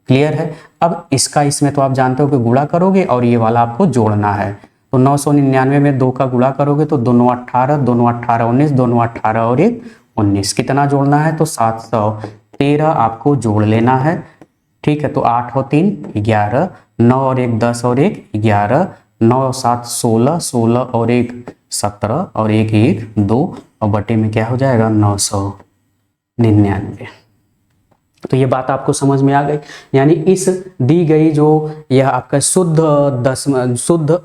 क्लियर है। अब इसका इसमें तो आप जानते हो कि गुणा करोगे और ये वाला आपको जोड़ना है। तो 999 में 2 का गुणा करोगे तो 2 9 18, 2 9 18 19, 2 9 18 और 1 19, कितना जोड़ना है? तो 713 आपको जोड़ लेना है, ठीक है। तो 8 और 3 11, 9 और 1 10 और 1 11, 9 और 7 16, 16 और 1 17 और 1 1 2 और बटे में क्या हो जाएगा? 999। तो ये बात आपको समझ में आ गई। यानी इस दी गई जो यह आपका शुद्ध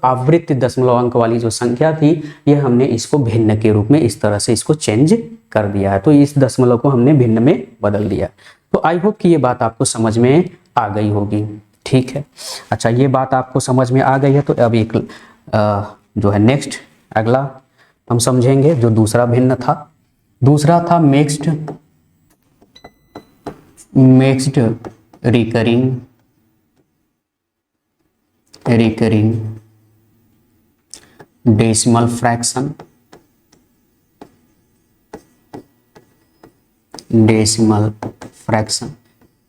आवृत्ति दशमलव अंक वाली जो संख्या थी, यह हमने इसको भिन्न के रूप में इस तरह से इसको चेंज कर दिया है। तो इस दशमलव को हमने भिन्न में बदल दिया। तो आई होप कि ये बात आपको समझ में आ गई होगी, ठीक है। अच्छा, ये बात आपको समझ में आ गई है तो अब एक जो है नेक्स्ट अगला हम समझेंगे जो दूसरा भिन्न था। दूसरा था मिक्स्ड रिकरिंग डेसिमल फ्रैक्शन,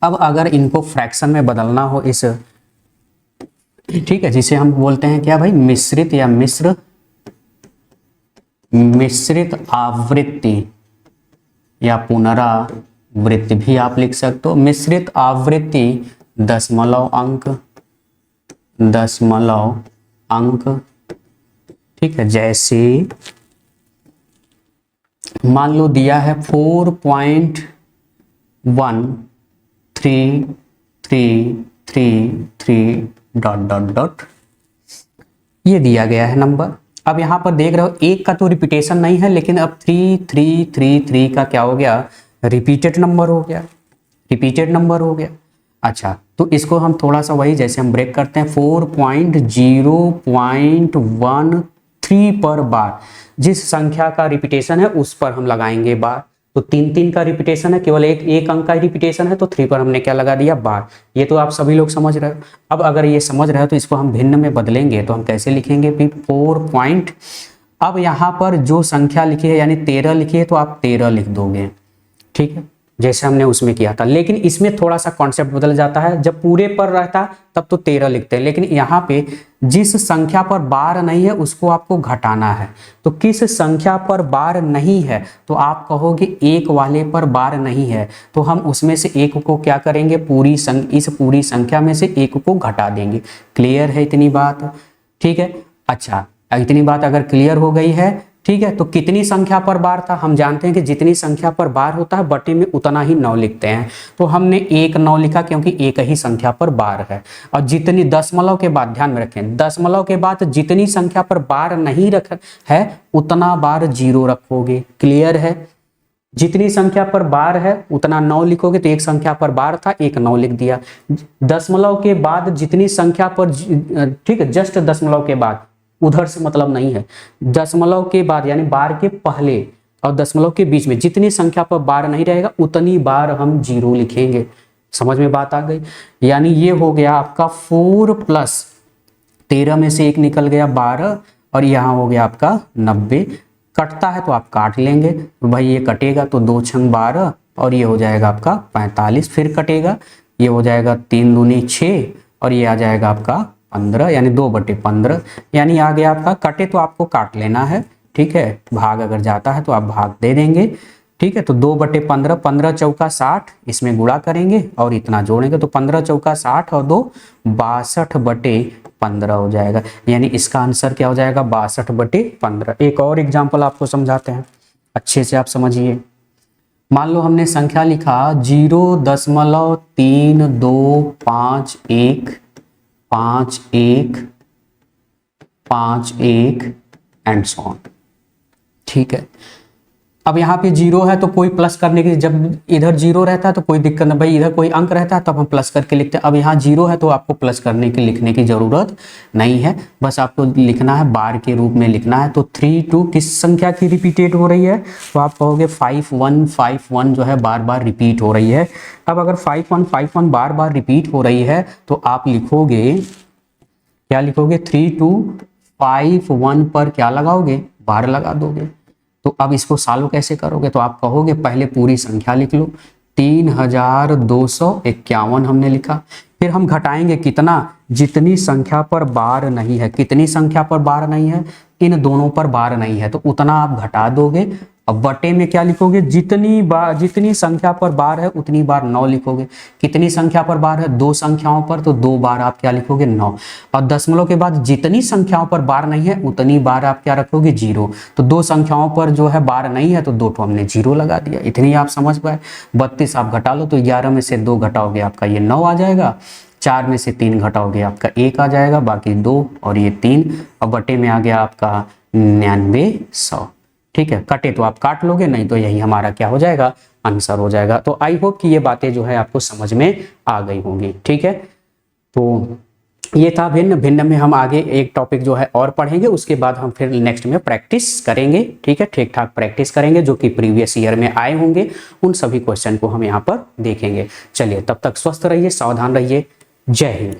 अब अगर इनको फ्रैक्शन में बदलना हो इस, ठीक है, जिसे हम बोलते हैं क्या भाई? मिश्रित या मिश्र मिश्रित आवृत्ति या पुनरावृत्ति भी आप लिख सकते हो। मिश्रित आवृत्ति दशमलव अंक, ठीक है। जैसे मान लो दिया है 4.1333 डॉट ये दिया गया है नंबर। अब यहाँ पर देख रहे हो एक का तो रिपीटेशन नहीं है, लेकिन अब 3333 का क्या हो गया, रिपीटेड नंबर हो गया। अच्छा, तो इसको हम थोड़ा सा वही जैसे हम ब्रेक करते हैं 4.0.13 पर बार, जिस संख्या का रिपीटेशन है उस पर हम लगाएंगे बार। तो 3 का रिपीटेशन है, केवल एक अंक का रिपीटेशन है, तो 3 पर हमने क्या लगा दिया, बार। ये तो आप सभी लोग समझ रहे हो। अब अगर ये समझ रहे हो तो इसको हम भिन्न में बदलेंगे, तो हम कैसे लिखेंगे भी 4. अब यहाँ पर जो संख्या लिखी है यानी 13 लिखी है, तो आप 13 लिख दोगे, ठीक है, जैसे हमने उसमें किया था। लेकिन इसमें थोड़ा सा कॉन्सेप्ट बदल जाता है। जब पूरे पर रहता तब तो 13 लिखते हैं, लेकिन यहाँ पे जिस संख्या पर बार नहीं है उसको आपको घटाना है। तो किस संख्या पर बार नहीं है, तो आप कहोगे एक वाले पर बार नहीं है, तो हम उसमें से एक को क्या करेंगे, इस पूरी संख्या में से एक को घटा देंगे। क्लियर है इतनी बात, ठीक है। अच्छा, इतनी बात अगर क्लियर हो गई है, ठीक है, तो कितनी संख्या पर बार था, हम जानते हैं कि जितनी संख्या पर बार होता है बटे में उतना ही 9 लिखते हैं। तो हमने 9 लिखा क्योंकि एक ही संख्या पर बार है। और जितनी दशमलव के बाद, ध्यान में रखें, दशमलव के बाद जितनी संख्या पर बार नहीं रखा है उतना बार 0 रखोगे। क्लियर है, जितनी संख्या पर बार है उतना 9 लिखोगे, तो एक संख्या पर बार था, 9 लिख दिया। दशमलव के बाद जितनी संख्या पर, ठीक है, जस्ट दशमलव के बाद, उधर से मतलब नहीं है, दशमलव के बाद यानी बार के पहले और दशमलव के बीच में जितनी संख्या पर बार नहीं रहेगा उतनी बार हम 0 लिखेंगे। समझ में बात आ गई। यानी ये हो गया आपका 4 + 13 में से 1 निकल गया 12, और यहाँ हो गया आपका 90। कटता है तो आप काट लेंगे, भाई ये कटेगा तो 2 × 12 और ये हो जाएगा आपका 45। फिर कटेगा, ये हो जाएगा 3 दूनी 6 और ये आ जाएगा आपका 15, यानी 2/15, यानी आ गया आपका। कटे तो आपको काट लेना है, ठीक है, भाग अगर जाता है तो आप भाग दे देंगे, ठीक है। तो 2/15, 15 चौका 60, इसमें गुणा करेंगे और इतना जोड़ेंगे, तो 15 चौका 60 और 2 62/15 हो जाएगा। यानी इसका आंसर क्या हो जाएगा, 62/15। एक और एग्जाम्पल आपको समझाते हैं, अच्छे से आप समझिए। मान लो हमने संख्या लिखा 0.3251 5 1 एंड सो ऑन, ठीक है। अब यहाँ पे 0 है तो कोई प्लस करने की, जब इधर 0 रहता है तो कोई दिक्कत नहीं, भाई इधर कोई अंक रहता है तब हम प्लस करके लिखते हैं। अब यहाँ 0 है तो आपको प्लस करने की लिखने की जरूरत नहीं है, बस आपको लिखना है बार के रूप में लिखना है। तो 32 किस संख्या की रिपीटेड हो रही है, तो आप कहोगे 5151 जो है बार बार रिपीट हो रही है। अब अगर 5151 बार बार रिपीट हो रही है तो आप लिखोगे, क्या लिखोगे, 3251 पर क्या लगाओगे, बार लगा दोगे। तो अब इसको सॉल्व कैसे करोगे, तो आप कहोगे पहले पूरी संख्या लिख लो, 3251 हमने लिखा। फिर हम घटाएंगे कितना, जितनी संख्या पर बार नहीं है, कितनी संख्या पर बार नहीं है, इन दोनों पर बार नहीं है, तो उतना आप घटा दोगे। अब बटे में क्या लिखोगे, जितनी संख्या पर बार है उतनी बार 9 लिखोगे। कितनी संख्या पर बार है, 2 संख्याओं पर, तो 2 बार आप क्या लिखोगे, 9। और दशमलव के बाद जितनी संख्याओं पर बार नहीं है उतनी बार आप क्या रखोगे, 0। तो 2 संख्याओं पर जो है बार नहीं है तो 2 तो हमने 0 लगा दिया। इतनी आप समझ पाए। 32 आप घटा लो तो 11 में से 2 घटाओगे आपका ये 9 आ जाएगा, 4 में से 3 घटाओगे आपका 1 आ जाएगा, बाकी 2 और ये 3, और बटे में आ गया आपका 9900, ठीक है। कटे तो आप काट लोगे, नहीं तो यही हमारा क्या हो जाएगा, आंसर हो जाएगा। तो आई होप कि ये बातें जो है आपको समझ में आ गई होंगी, ठीक है। तो ये था भिन्न में हम आगे एक टॉपिक जो है और पढ़ेंगे, उसके बाद हम फिर नेक्स्ट में प्रैक्टिस करेंगे, ठीक है, ठीक ठाक प्रैक्टिस करेंगे जो कि प्रीवियस ईयर में आए होंगे, उन सभी क्वेश्चन को हम यहाँ पर देखेंगे। चलिए तब तक स्वस्थ रहिए, सावधान रहिए, जय हिंद।